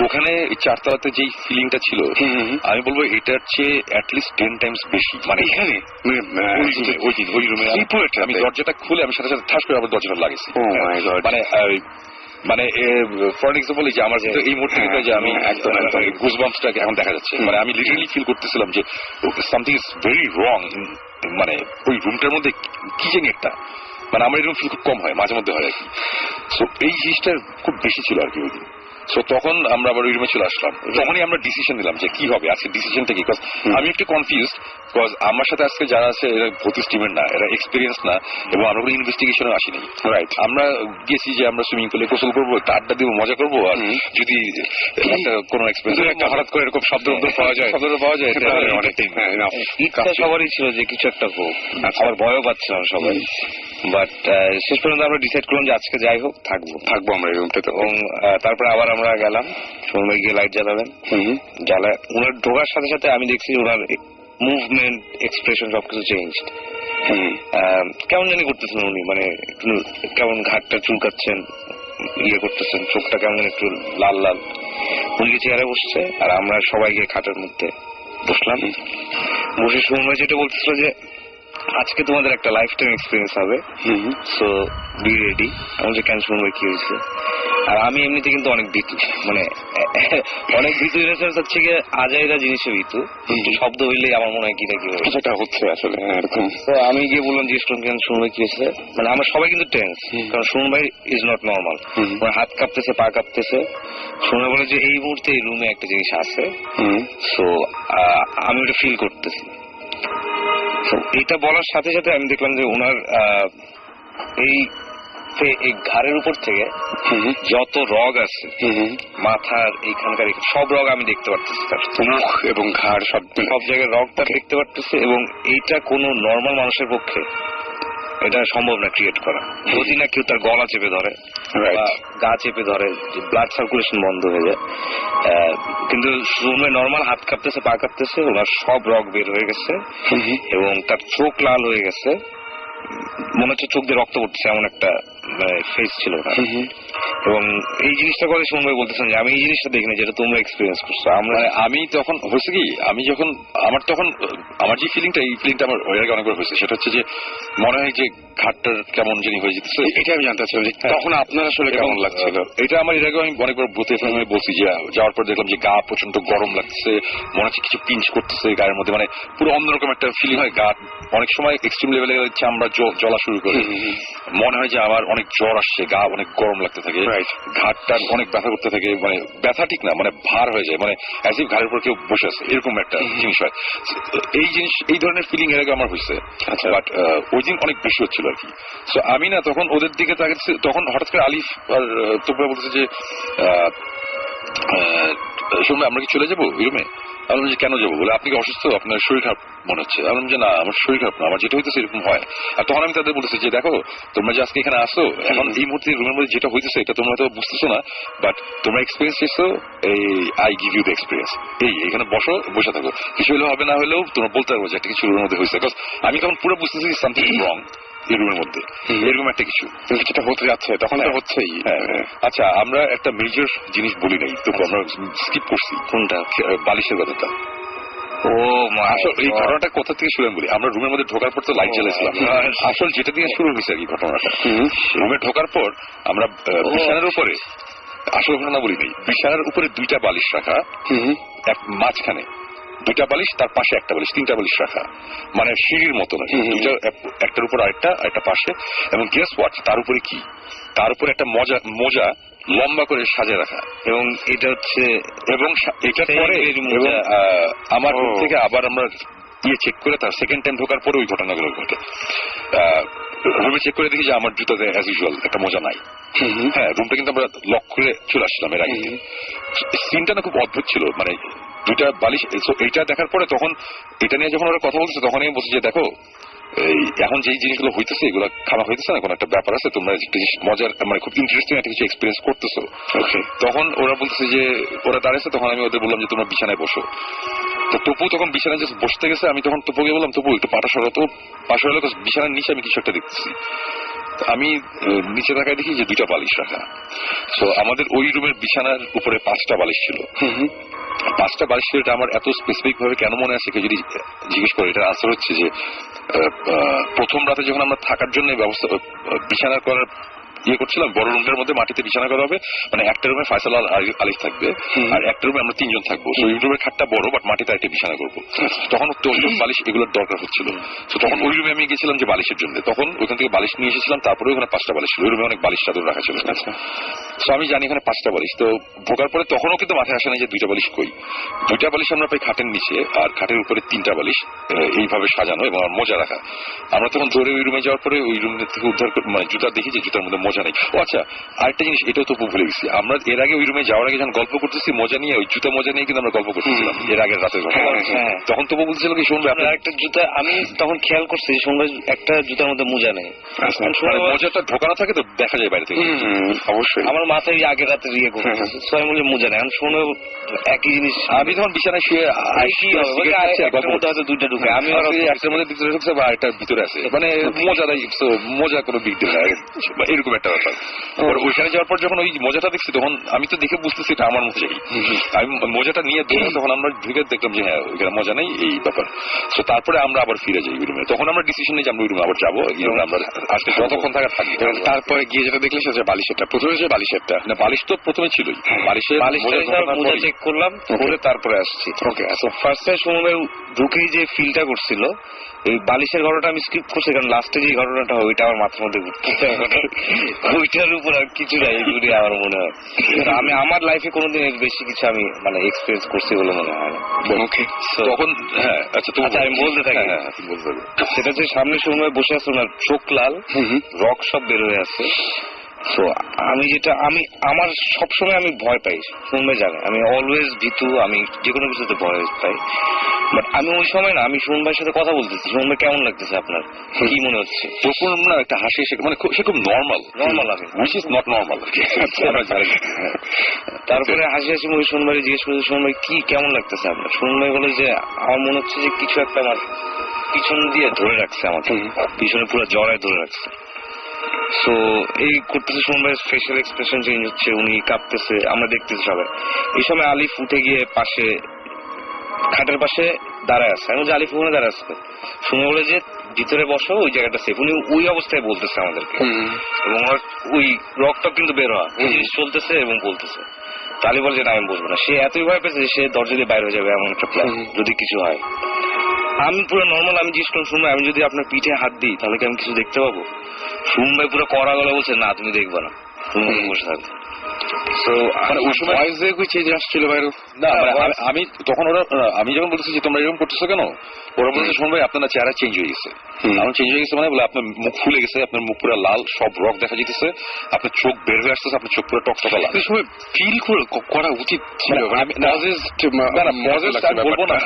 S3: ওখানে 4তলাতে যেই ফিলিংটা ছিল, আমি বলবো এটার চেয়ে অ্যাটলিস্ট 10 টাইমস বেশি। মানে এখানে ওই রুমে আমি দরজাটা খুলে আমি সাথে সাথে ঠাস করে আবার দরজাটা লাগিয়েছি। মানে মানে ফর এক্সাম্পল যে আমার কিন্তু এই মুহূর্তে কিন্তু যে আমি একদম গুজবাম্পসটাকে এখন দেখা যাচ্ছে, মানে আমি লিটারালি ফিল করতেছিলাম যে সামথিং ইজ ভেরি রং, মানে ওই রুমটার মধ্যে কি জানি একটা, মানে আমার এরকম ফিল খুব কম হয়, মাঝে মধ্যে হয় আর কি। সো এই জিনিসটা খুব বেশি ছিল আর কি ওই দিন। সো তখন আমরা আবার ওই রুমে চলে আসলাম, তখনই আমরা ডিসিশন নিলাম যে কি হবে আজকে ডিসিশনটা কি, বিকজ আমি একটু কনফিউজ, বিকজ আমার সাথে আজকে যারা আছে এরা ভর্তি স্টিমের না, এরা এক্সপিরিয়েন্স না, এবং আমরা কোনো ইনভেস্টিগেশনে আসিনি। রাইট, আমরা গেছি যে আমরা সুইমিং পুলে গোসল করবো, আড্ডা দিব, মজা করবো, আর যদি কোনো এক্সপিরিয়েন্স একটা হঠাৎ করে এরকম শব্দ পাওয়া যায় অনেকটাই
S4: ইচ্ছা সবারই ছিল যে কিছু একটা হোক, আবার ভয়ও পাচ্ছিলাম সবাই, বাট শেষ পর্যন্ত আমরা ডিসাইড করলাম যে আজকে যাই হোক থাকবো আমরা এই রুমটাতে। এবং তারপরে আবার আমরা গেলাম, সময় গিয়ে লাইট জ্বালাবেন, জ্বালায় ওনার ঢোকার সাথে সাথে আমি দেখছি ওনার মুভমেন্ট, এক্সপ্রেশন সবকিছু চেঞ্জ। কেমন জানি করতেছেন উনি, মানে একটু কেমন ঘাটটা চুলকাচ্ছেন, ইয়ে করতেছেন, চোখটা কেমন একটু লাল লাল। উনি চেয়ারে বসছে আর আমরা সবাই গিয়ে খাটের মধ্যে বসলাম। বসে সময় যেটা বলতেছিল যে আজকে তোমাদের একটা লাইফ টাইম এক্সপিরিয়েন্স হবে, সো বি রেডি। আমি যে কেন শুনবো কি হয়েছে, আর আমি এমনিতে কিন্তু অনেক ভীতু, মানে অনেক ভীতু হচ্ছে গিয়ে আজাইরা জিনিসে ভীতু, কিন্তু শব্দ হইলেই আমার মনে হয় কি
S3: সেটা হচ্ছে আসলে এরকম।
S4: তো আমি গিয়ে বললাম যে কেন শুনবো কি হয়েছে, মানে আমরা সবাই কিন্তু টেন্স, কারণ শুনুন ভাই ইজ নট নর্মাল, আমার হাত কাঁপতেছে, পা কাঁপতেছে। শুনে বলে যে এই মুহূর্তে এই রুমে একটা জিনিস আছে, সো আমি ওটা ফিল করতেছি। এটা বলার সাথে সাথে আমি দেখলাম যে ওনার এই ঘাড়ের উপর থেকে যত রগ আছে, মাথার এইখানকার সব রগ আমি দেখতে পারতেছি, মুখ এবং ঘাড় সব জায়গায় রগটা দেখতে পারতেছি। এবং এইটা কোনো নর্মাল মানুষের পক্ষে এটা সম্ভব না ক্রিয়েট করা, যদি না কেউ তার গলা চেপে ধরে, গা চেপে ধরে, ব্লাড সার্কুলেশন বন্ধ হয়ে যায়। কিন্তু রুমে নর্মাল হাত কাঁপতেছে, পা কাঁপতেছে, ওনার সব রগ বের হয়ে গেছে এবং তার চোখ লাল হয়ে গেছে, মনে হচ্ছে চোখ দিয়ে রক্ত পড়ছে, এমন একটা ফেস ছিল না। এবং এই জিনিসটা করে শুনবে বলতেছেন যে আমি এই জিনিসটা দেখিনি যেটা তোমরা এক্সপিরিয়েন্স করছো।
S3: আমি তখন হয়েছে কি, আমি যখন আমার যে ফিলিংটা, এই ফিলিংটা আমার ওই আগে অনেকবার হয়েছে, সেটা হচ্ছে যে মনে হয় যে ঘাটটার কেমন জানি হয়ে যেতেছে, এটা আমি জানতে চাচ্ছিলাম তখন আপনার আসলে কেমন লাগছিল। এটা আমার এর আগে আমি অনেকবার বুথে বলছি যে যাওয়ার পর দেখলাম যে গা প্রচন্ড গরম লাগছে, মনে হচ্ছে কিছু পিঞ্চ করতেছে গায়ের মধ্যে, মানে পুরো অন্যরকম একটা ফিলিং হয়। গা অনেক সময় এক্সট্রিম লেভেলে চামড়া জ্বলা শুরু করে, মনে হয় যে আমার অনেক জ্বর আসছে, গা অনেক গরম লাগতে থাকে, ঘাটটা অনেক ব্যথা করতে থাকে, মানে ব্যথা ঠিক না, মানে ভার হয়ে যায়, মানে অ্যাজ ইফ ঘাড়ের উপর কেউ বসে আছে, এরকম একটা জিনিস হয়। এই ধরনের ফিলিং এর আগে আমার হয়েছে, বাট ওই দিন অনেক বেশি হচ্ছিল আর কি। সো আমি না তখন ওদের দিকে তাকাচ্ছি, তখন হঠাৎ করে আলিফ আর তোমরা বলতেছে যে শুনবে আমরা কি চলে যাবো রুমে। আমি বলছি কেন যাবো, বলে আপনি কি অসুস্থ, আপনার শরীর খারাপ মনে হচ্ছে। আমি বলছি যে না, আমার শরীর খারাপ না, আমার যেটা হইতেছে এরকম হয়। আর তখন আমি তাদের বলেছি যে দেখো তোমরা যে আজকে এখানে আসো, এখন এই মুহূর্তে রুমের মধ্যে যেটা হইতেছে এটা তোমরা তো বুঝতেছো না, বাট তোমরা এক্সপিরিয়েন্স চেয়েছো, এই I give you the experience, এখানে বসে থাকো, কিছু হলেও হবে না হলেও তোমরা বলতে পারবো যে একটা কিছু রুমের মধ্যে হয়েছে। বিকজ আমি তখন পুরো বুঝতেছি সামথিং রং এই রুমের মধ্যে, এরকম একটা কিছু যেটা হতে যাচ্ছে, তখন তো হচ্ছেই। আচ্ছা, আমরা একটা মেজর জিনিস বলি নাই, তো আমরা স্কিপ করছি। কোনটা? বালিশের কথাটা। ও আসল এই ঘটনাটা কোথা থেকে শুরু বলি, আমরা রুমের মধ্যে ঢোকার পর তো লাইট জ্বালাইছিলাম, আসল যেটা দিয়ে শুরু হয়েছে আর কি ঘটনাটা। রুমে ঢোকার পর আমরা বিছানার উপরে, আসল ঘটনা বলি নাই, বিছানার উপরে দুইটা বালিশ রাখা, এক মাঝখানে দুইটা বালিশ, তার পাশে একটা বালিশ, তিনটা বালিশ রাখা, মানে সিঁড়ির মতো না, দুইটা একটার উপর আরেকটা পাশে। এবং গেস হোয়াট, তার উপরে কি, তার উপরে একটা মোজা লম্বা করে সাজে রাখা। এবং এটা হচ্ছে, এবং এটার পরে আমার রুম থেকে আবার আমরা চেক করে তার সেকেন্ড টাইম ঢোকার পরে ওই ঘটনাগুলো ঘটে। রুমে চেক করে দেখি যে আমার জুতাতে অ্যাজ ইউজুয়াল একটা মোজা নাই। হ্যাঁ, রুমটা কিন্তু আমরা লক করে চলে আসছিলাম এর আগে। সিনটা না খুব অদ্ভুত ছিল, মানে দুইটা বালিশ। এইটা দেখার পরে তখন এটা নিয়ে যখন ওরা কথা বলছে, তখন আমি বলছি যে দেখো এখন যে জিনিসগুলো হইতেছে এগুলো খারাপ হইতেছে না, কোনো একটা ব্যাপার আছে, তোমরা মজার মানে খুব ইন্টারেস্টিং একটা কিছু এক্সপিরিয়েন্স করতেছো। তখন ওরা বলতেছে যে ওরা দাঁড়িয়েছে, তখন আমি ওদের বললাম যে তোমরা বিছানায় বসো। তো তপু তখন বিছানায় যে বসতে গেছে, আমি তখন তপুকে বললাম তপু একটু পাটা সরো, তো পাশে হলো বিছানার নিচে আমি কিছু একটা দেখতেছি। আমি নিচে তাকায় দেখি যে দুইটা বালিশ রাখা। তো আমাদের ওই রুমের বিছানার উপরে 5টা বালিশ ছিল। 5টা বালিশ ছিল, এটা আমার এত স্পেসিফিক ভাবে কেন মনে আছে কেউ যদি জিজ্ঞেস করে, এটার আনসার হচ্ছে যে প্রথম রাতে যখন আমরা থাকার জন্য ব্যবস্থা বিছানা করার ইয়ে করছিলাম, বড় রুমটার মধ্যে মাটিতে বিছানা করা হবে, মানে একটা রুমে ফয়সাল আর আলিফ থাকবে, আর একটা রুমে আমরা 3 জন থাকবো। তো এই রুমের খাটটা বড়, বাট মাটিতে একটা বিছানা করবো। তখন বালিশ এগুলোর দরকার হচ্ছিল। তো তখন ওই রুমে আমি গেছিলাম যে বালিশের জন্য, তখন ওইখান থেকে বালিশ নিয়ে এসেছিলাম, তারপরে ওখানে 5টা বালিশ ছিল, ওই রুমে অনেক বালিশ চাদর রাখা ছিল। তো আমি জানি এখানে 5টা বালিশ। তো ঢোকার পরে তখনও কিন্তু মাথায় আসে না যে 2টা বালিশ কই। 2টা বালিশ আমরা পাই খাটের নিচে, আর খাটের উপরে 3টা বালিশ এইভাবে সাজানো এবং মোজা রাখা। আমরা তখন ধরে ওই রুমে যাওয়ার পরে ওই রুম থেকে উদ্ধার মানে জুতা দেখি যে জুতার মধ্যে মোজা নেই। ও আচ্ছা, আরেকটা জিনিস, এটাও তো ভুলে গেছি, আমরা এর আগে ওই রুমে যাওয়ার আগে যখন গল্প করতেছি মোজা নিয়ে, ওই জুতা মোজা নিয়ে কিন্তু আমরা গল্প করতেছিলাম এর আগের রাতে। তখন তো বলছিল কি শুনবে আপনার
S4: একটা জুতা, আমি তখন খেয়াল করছি শুনবে একটা জুতার মধ্যে মোজা নেই,
S3: মোজাটা ঢোকানো থাকে তো দেখা যায় বাইরে থেকে।
S4: অবশ্যই আমার মাথায় আগের রাতে ইয়ে করছে বলে মোজা নেই, শুনে একই জিনিস।
S3: আমি তখন বিছানায় শুয়ে
S4: হয়তো 2টা ঢুকে, আমি
S3: একটার মধ্যে ভিতরে ঢুকছে বা একটা ভিতরে আছে, মানে মোজা কোনো বিগ ডিল না, এরকম একটা ব্যাপার। ওইখানে যাওয়ার পর যখন ওই মোজাটা দেখছি, তখন আমি তো দেখে বুঝতেছি এটা আমার মোজাই। আমি মোজাটা নিয়ে দেখলাম, তখন আমরা ঢুকে দেখলাম যে হ্যাঁ ওইখানে মোজা নেই, এই ব্যাপার। তো তারপরে আমরা আবার ফিরে যাই ওই রুমে। তখন আমরা ডিসিশন নিই যে আমরা ওই রুমে আবার যাবো, আমরা আজকে যতক্ষণ থাকা থাকি।
S1: তারপরে গিয়ে যেটা দেখলে সেটা বালিশেরটা, প্রথমে যে বালিশেরটা,
S3: না বালিশ তো প্রথমে ছিলই, বালিশের
S4: মোজা চেক করলাম, করে তারপরে আসছি। ওকে, তো ফার্স্টে সময় ঢুকেই যে ফিলটা করছিল, এই বালিশের ঘটনাটা আমি স্কিপ করছি, কারণ লাস্টে যে ঘটনাটা হয় ওইটা আমার মাথার মধ্যে ঘুরতেছে, ওইটার উপর আর কিছু নাই ঘুরে আমার মনে হয়। আমি আমার লাইফে কোনোদিন এর বেশি কিছু আমি মানে এক্সপিরিয়েন্স করছি বলে মনে হয় না।
S3: ওকে, তখন হ্যাঁ আচ্ছা আমি
S4: বলতে থাকি। সেটা যে সামনে সময় বসে আছে, ওনার চোখ লাল, রক সব বের হয়ে আছে। তো আমি আমার সবসময় আমি ভয় পাই, শুনবে জানে আমি অলওয়েজ ভীতু, আমি যে কোনো কিছুতে ভয় পাই। বাট আমি ওই সময় না, আমি সুমন ভাইয়ের সাথে কথা বলতেছি, সুমন ভাই কেমন লাগতেছে আপনার, কি মনে হচ্ছে,
S3: তখন না একটা হাসি এসে, মানে সে খুব নর্মাল
S4: আমি
S3: উইচ ইজ নট নর্মাল।
S4: তারপরে হাসি হাসি মুখে সুমন ভাই জিজ্ঞেস করছে, সুমন ভাই কি কেমন লাগতেছে আপনার? সুমন ভাই বলে যে আমার মনে হচ্ছে যে কিছু একটা আমার পিছন দিয়ে ধরে রাখছে, আমাকে পিছনে পুরো জড়ায় ধরে রাখছে। সো এই করতেছে, সুমন ভাইয়ের ফেশিয়াল এক্সপ্রেশন চেঞ্জ হচ্ছে, উনি কাঁপতেছে, আমরা দেখতেছি সবাই। এই সময় আলিফ উঠে গিয়ে পাশে খাটের পাশে দাঁড়ায় আছে, আমি আলিফ ওখানে দাঁড়ায় আছে, শুনে বলে যে ভিতরে বসো, ওই জায়গাটা সেফ। উনি ওই অবস্থায় বলতেছে আমাদেরকে, এবং ওই রকটা কিন্তু বের হওয়া ওই জিনিস চলতেছে এবং বলতেছে। তালি বলে যে না আমি বসবো না, সে এতই ভয় পেয়েছে যে সে দরজা দিয়ে বাইরে হয়ে যাবে এমন একটা প্ল্যান যদি কিছু হয়। আমি পুরো নর্মাল, আমি জিজ্ঞেস করলাম শুনবো আমি যদি আপনার পিঠে হাত দিই তাহলে কি আমি কিছু দেখতে পাবো? শুন ভাই পুরো কড়া গলা বলছে না তুমি দেখবে না, তুমি বসে থাকবে।
S3: আমি তখন আমি যখন বলছি যে তোমরা এরকম করতেছো কেন, ওরা বলছে শোন ভাই আপনার চেহারা চেঞ্জ হয়ে গেছে। আমার চেঞ্জ হয়ে গেছে মানে বলে আপনার মুখ ফুলে গেছে, আপনার মুখ পুরো লাল, সব রক দেখা যেতেছে, আপনার চোখ বের হয়ে আসতেছে, আপনার চোখ পুরো টকটকা লাল। ফিল করা উচিত ছিল।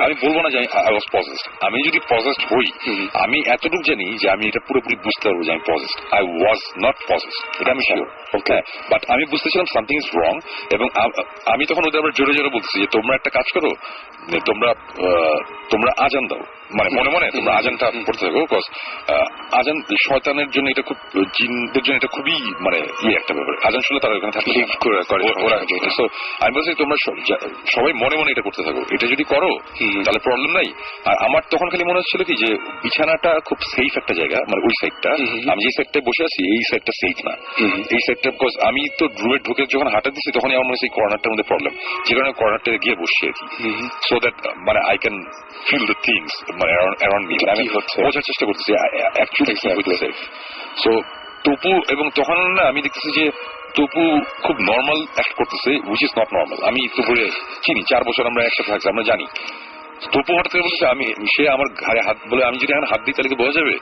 S3: আমি বলবো না যে আই ওয়াজ পজেসড। আমি যদি পজেসড হই, আমি এতটুকু জানি যে আমি এটা পুরোপুরি বুঝতে পারবো যে আমি possessed. I was not possessed, এটা আমি শিওর। ওকে, বাট আমি বুঝতেছিলাম সামথিং ইজ রং। এবং আমি তখন ওদের আবার জোরে জোরে বলতেছি যে তোমরা একটা কাজ করো, তোমরা আজান দাও, মানে মনে মনে তোমরা আজানটা পড়তে থাকো। বিকজ আজান শয়তানের জন্য এটা খুব, জিনদের জন্য এটা খুবই মানে একটা ব্যাপার। আজান শুনলে তারা ওখানে থাকলে ওরা। সো আমি বলছি তোমরা সবাই মনে মনে এটা করতে থাকো, এটা যদি করো তাহলে প্রবলেম নাই। আর আমার তখন খালি মনে হচ্ছিল কি যে বিছানাটা খুব সেফ একটা জায়গা, মানে ওই সাইডটা, আমি যে সাইডটায় বসে আছি এই সাইডটা সেফ না, এই সাইডটা। বিকজ আমি তো রুমে ঢুকে যখন হাঁটা দিচ্ছি তখনই আমার মনে হচ্ছে এই কর্নারটার মধ্যে প্রবলেম, যে কারণে কর্নারটা গিয়ে বসছি আর কি। সো দ্যাট মানে I can feel the things মানে অ্যারাউন্ড মি, আমি বোঝার চেষ্টা করতেছি অ্যাকচুয়ালি সেফ। সো তপু, এবং তখন না আমি দেখতেছি যে তপু খুব নর্মাল অ্যাক্ট করতেছে, উইচ ইজ নট নর্মাল। আমি তপুরে চিনি, 4 বছর আমরা একসাথে থাকছি, আমরা জানি। তপু হঠাৎ করে বলতেছে সে আমার ঘাড়ে হাত বলে, আমি যদি এখন হাত দিই তাহলে কি বোঝা যাবে?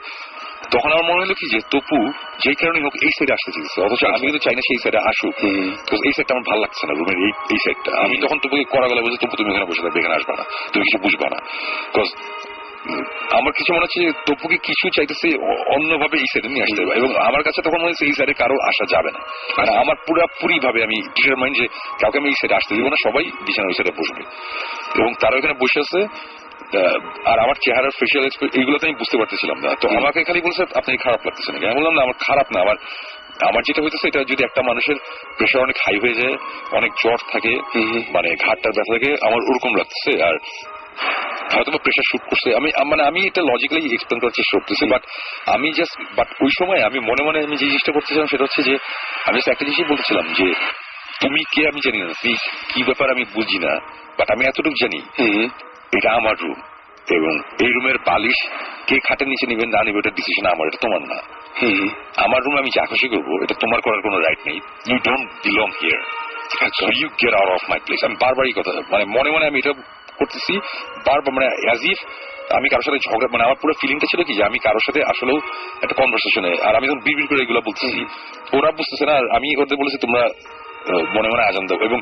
S3: তখন আমার মনে হলো কি যে তপু যেই কারণে হোক এই সাইডে আসতে চেয়েছে, অথচ আমি কিন্তু চাই না সেই সাইডে আসুক, এই সাইডটা আমার ভালো লাগছে না, রুমের এই সাইডটা। আমি তখন তপুকে করা গেলে বলছি তপু তুমি এখানে বসে থাকবে, এখানে আসবে না, তুমি কিছু বুঝবে না। বিকজ আমার কিছু মনে হচ্ছে তপুকে কিছু চাইতেছে অন্যভাবে এই সাইডে নিয়ে আসতে হবে, এবং আমার কাছে তখন মনে হচ্ছে এই সাইডে কারো আসা যাবে না। আর আমার পুরোপুরি ভাবে আমি ডিটারমাইন্ড যে কাউকে আমি এই সাইডে আসতে দিব না, সবাই বিছানা ওই সাইডে বসবে। এবং তারা ওখানে বসে আছে, আর আমার চেহারার ফেশিয়াল এইগুলোতে আমি বুঝতে পারতেছিলাম না। তো আমাকে খালি বলছে আপনাকে খারাপ লাগতেছে নাকি? আমি বললাম না আমার খারাপ না, আমার যেটা হইতেছে এটা যদি একটা মানুষের প্রেশার অনেক হাই হয়ে যায়, অনেক জ্বর থাকে, মানে ঘাটটার ব্যথা থাকে, আমার ওরকম লাগতেছে। আর হয়তো প্রেশার শুট করছে, আমি এটা লজিক্যালি এক্সপ্লেন করার চেষ্টা করতেছি, বাট ওই সময় আমি মনে মনে আমি যে জিনিসটা করতেছিলাম সেটা হচ্ছে যে আমি একটা জিনিসই বলতেছিলাম যে তুমি কে আমি জানি না, কি ব্যাপার আমি বুঝি না, বাট আমি এতটুকু জানি এটা আমার রুম, এবং এই রুমের বালিশ কে খাটের নিচে নিবেন না নিবে এটা ডিসিশন আমার, এটা তোমার না। আমার রুমে আমি যা খুশি করবো এটা তোমার করার কোনো রাইট নেই। You don't belong here, so you get out of my place. আমি বারবারই কথা মনে মনে আমি এটা করতেছি বারবার, অ্যাজ ইফ আমি কারোর সাথে ঝগড়া, আমার পুরো ফিলিংটা ছিল কি যে আমি কারোর সাথে আসলেও একটা কনভারসেশনে, আর আমি যখন বিড়বিড় করে এগুলো বলতেছি ওরা বুঝতেছে না, আর আমি ওদের বলেছি তোমরা মনে মনে আজান দাও, এবং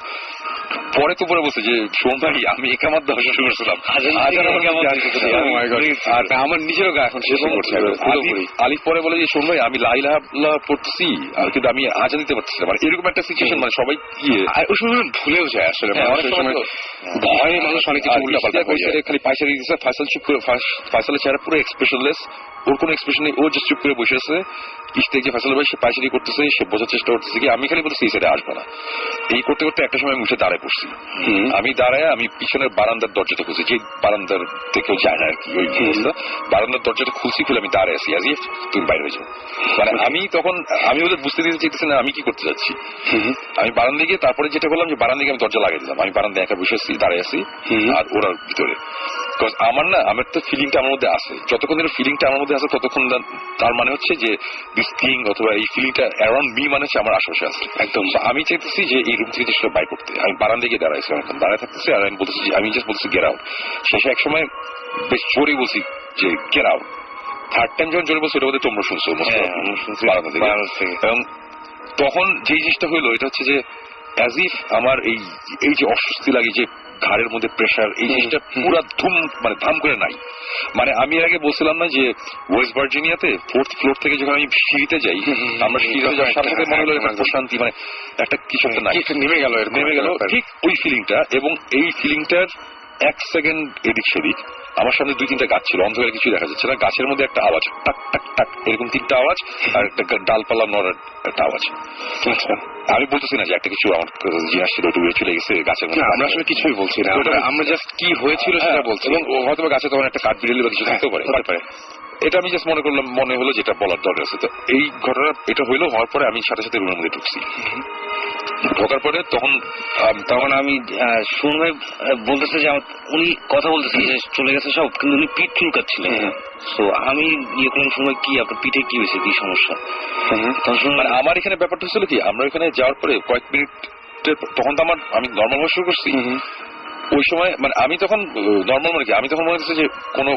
S3: পরে তো পরে বলছে যে শোন ভাই আমি একামাত দেওয়া শুরু করছিলাম, আমার নিজেরও গা এখন শেষ করছে। আলিফ পরে বলে যে শোন ভাই আমি লা ইলাহা ইল্লাল্লাহ পড়তেছি, আর কিন্তু আমি আজান দিতে পারতেছি না, এরকম একটা সিচুয়েশন, সবাই ওই সময় ভুলেও যায় আসলে, ভয়ে মানুষ অনেক কিছু উল্টাপাল্টা করে, খালি পায়চারি দিচ্ছে। ফয়সাল চুপ করে, ফয়সালের চেহারা পুরো এক্সপ্রেশনলেস, ওর কোনো এক্সপ্রেশন নেই, ও জাস্ট চুপ করে বসে আছে। ইস্তেক যে ফয়সাল ভাই সে পায়চারি করতেছে, সে বোঝার চেষ্টা করতেছে কি আমি খালি বলতেছি এই সাইডে আসবো না। এই করতে করতে একটা সময় মুখে দাঁড়ায় পড়ছি, আমি দাঁড়ায় আমি পিছনের বারান্দার দরজাটা খুলছি, যে বারান্দার থেকেও যায় না আর কি ওই অবস্থা, বারান্দার দরজাটা খুলছি, খুলে আমি দাঁড়ায় আছি, আজকে তুমি বাইরে হয়ে যাও। আমি তখন আমি ওদের বুঝতে দিতে চাইতেছি না আমি কি করতে যাচ্ছি। আমি বারান্দা গিয়ে তারপরে যেটা করলাম যে বারান্দা গিয়ে আমি দরজা লাগিয়ে দিলাম, আমি বারান্দায় একা বসে আছি, দাঁড়ায় আছি, আর ওরা ভিতরে। আমার তো ফিলিংটা আমার মধ্যে আছে, যতক্ষণ ফিলিংটা আমার মধ্যে আছে ততক্ষণ তার মানে হচ্ছে যে দিস থিং অথবা এই ফিলিংটা অ্যারাউন্ড মি মানে হচ্ছে আমার আশেপাশে আছে একদম। আমি চাইতেছি যে এই রুম থেকে জিনিসটা বাই করতে, আমি বারান্দায় গিয়ে দাঁড়াইছি, দাঁড়ায় থাকতেছি, আর আমি বলতেছি আমি জাস্ট বলতেছি গেট আউট। শেষে এক সময় বেশ জোরে বলছি যে গেট আউট। থার্ড টাইম যখন জোরে বলছি ওটা বোধহয় তোমরা শুনছো বারান্দা থেকে, এবং তখন যে জিনিসটা হইলো এটা হচ্ছে যে অ্যাজ ইফ আমার এই যে অস্বস্তি লাগে, যে ঘাড়ের মধ্যে প্রেশার, এই জিনিসটা পুরা ধাম করে নাই। আমি এর আগে বলছিলাম না যে ওয়েস্ট ভার্জিনিয়াতে 4th ফ্লোর থেকে যখন আমি সিঁড়িতে যাই, আমরা সিঁড়িতে যাওয়ার সাথে সাথে মনে হলো একটা প্রশান্তি, একটা কিছু একটা নাই, নেমে গেল ঠিক ওই ফিলিংটা। এবং এই ফিলিংটার 1 সেকেন্ড এদিক সেদিক, আমার সামনে 2-3টা গাছ ছিল, অন্ধকারে কিছু দেখা যাচ্ছে না, গাছের মধ্যে একটা আওয়াজ টাক টাক টাক, এরকম 3টা আওয়াজ, আর একটা ডালপালা নড়ার একটা আওয়াজ। আমি বলতেছি না যে একটা কিছু আমার জিনিস ছিল ওটা উড়ে চলে গেছে গাছের মধ্যে, আমরা আসলে কিছুই বলছি না, আমরা জাস্ট কি হয়েছিল সেটা বলছি, এবং হয়তো গাছে তখন একটা কাঠ বিড়ালি বা কিছু থাকতেও পারে। এটা আমি জাস্ট মনে হলো যেটা বলার দরকার আছে। তো এই ঘটনা এটা হওয়ার পরে আমি সাথে সাথে রুমের মধ্যে ঢুকছি, ঢোকার পরে তখন আমি শুনবে বলতেছে যে উনি কথা বলতেছেন যে চলে গেছে সব, কিন্তু উনি পিঠ চুলকাচ্ছিলেন। তো আমি ইয়ে করলাম সময় কি আপনার পিঠে কি হয়েছে, কি সমস্যা? আমার এখানে ব্যাপারটা হচ্ছিল কি, আমরা এখানে যাওয়ার পরে কয়েক মিনিট তখন তো আমি নর্মাল হওয়া শুরু করছি। ওই সময় আমি তখন নর্মাল আমি তখন মনে হচ্ছে যে কোনো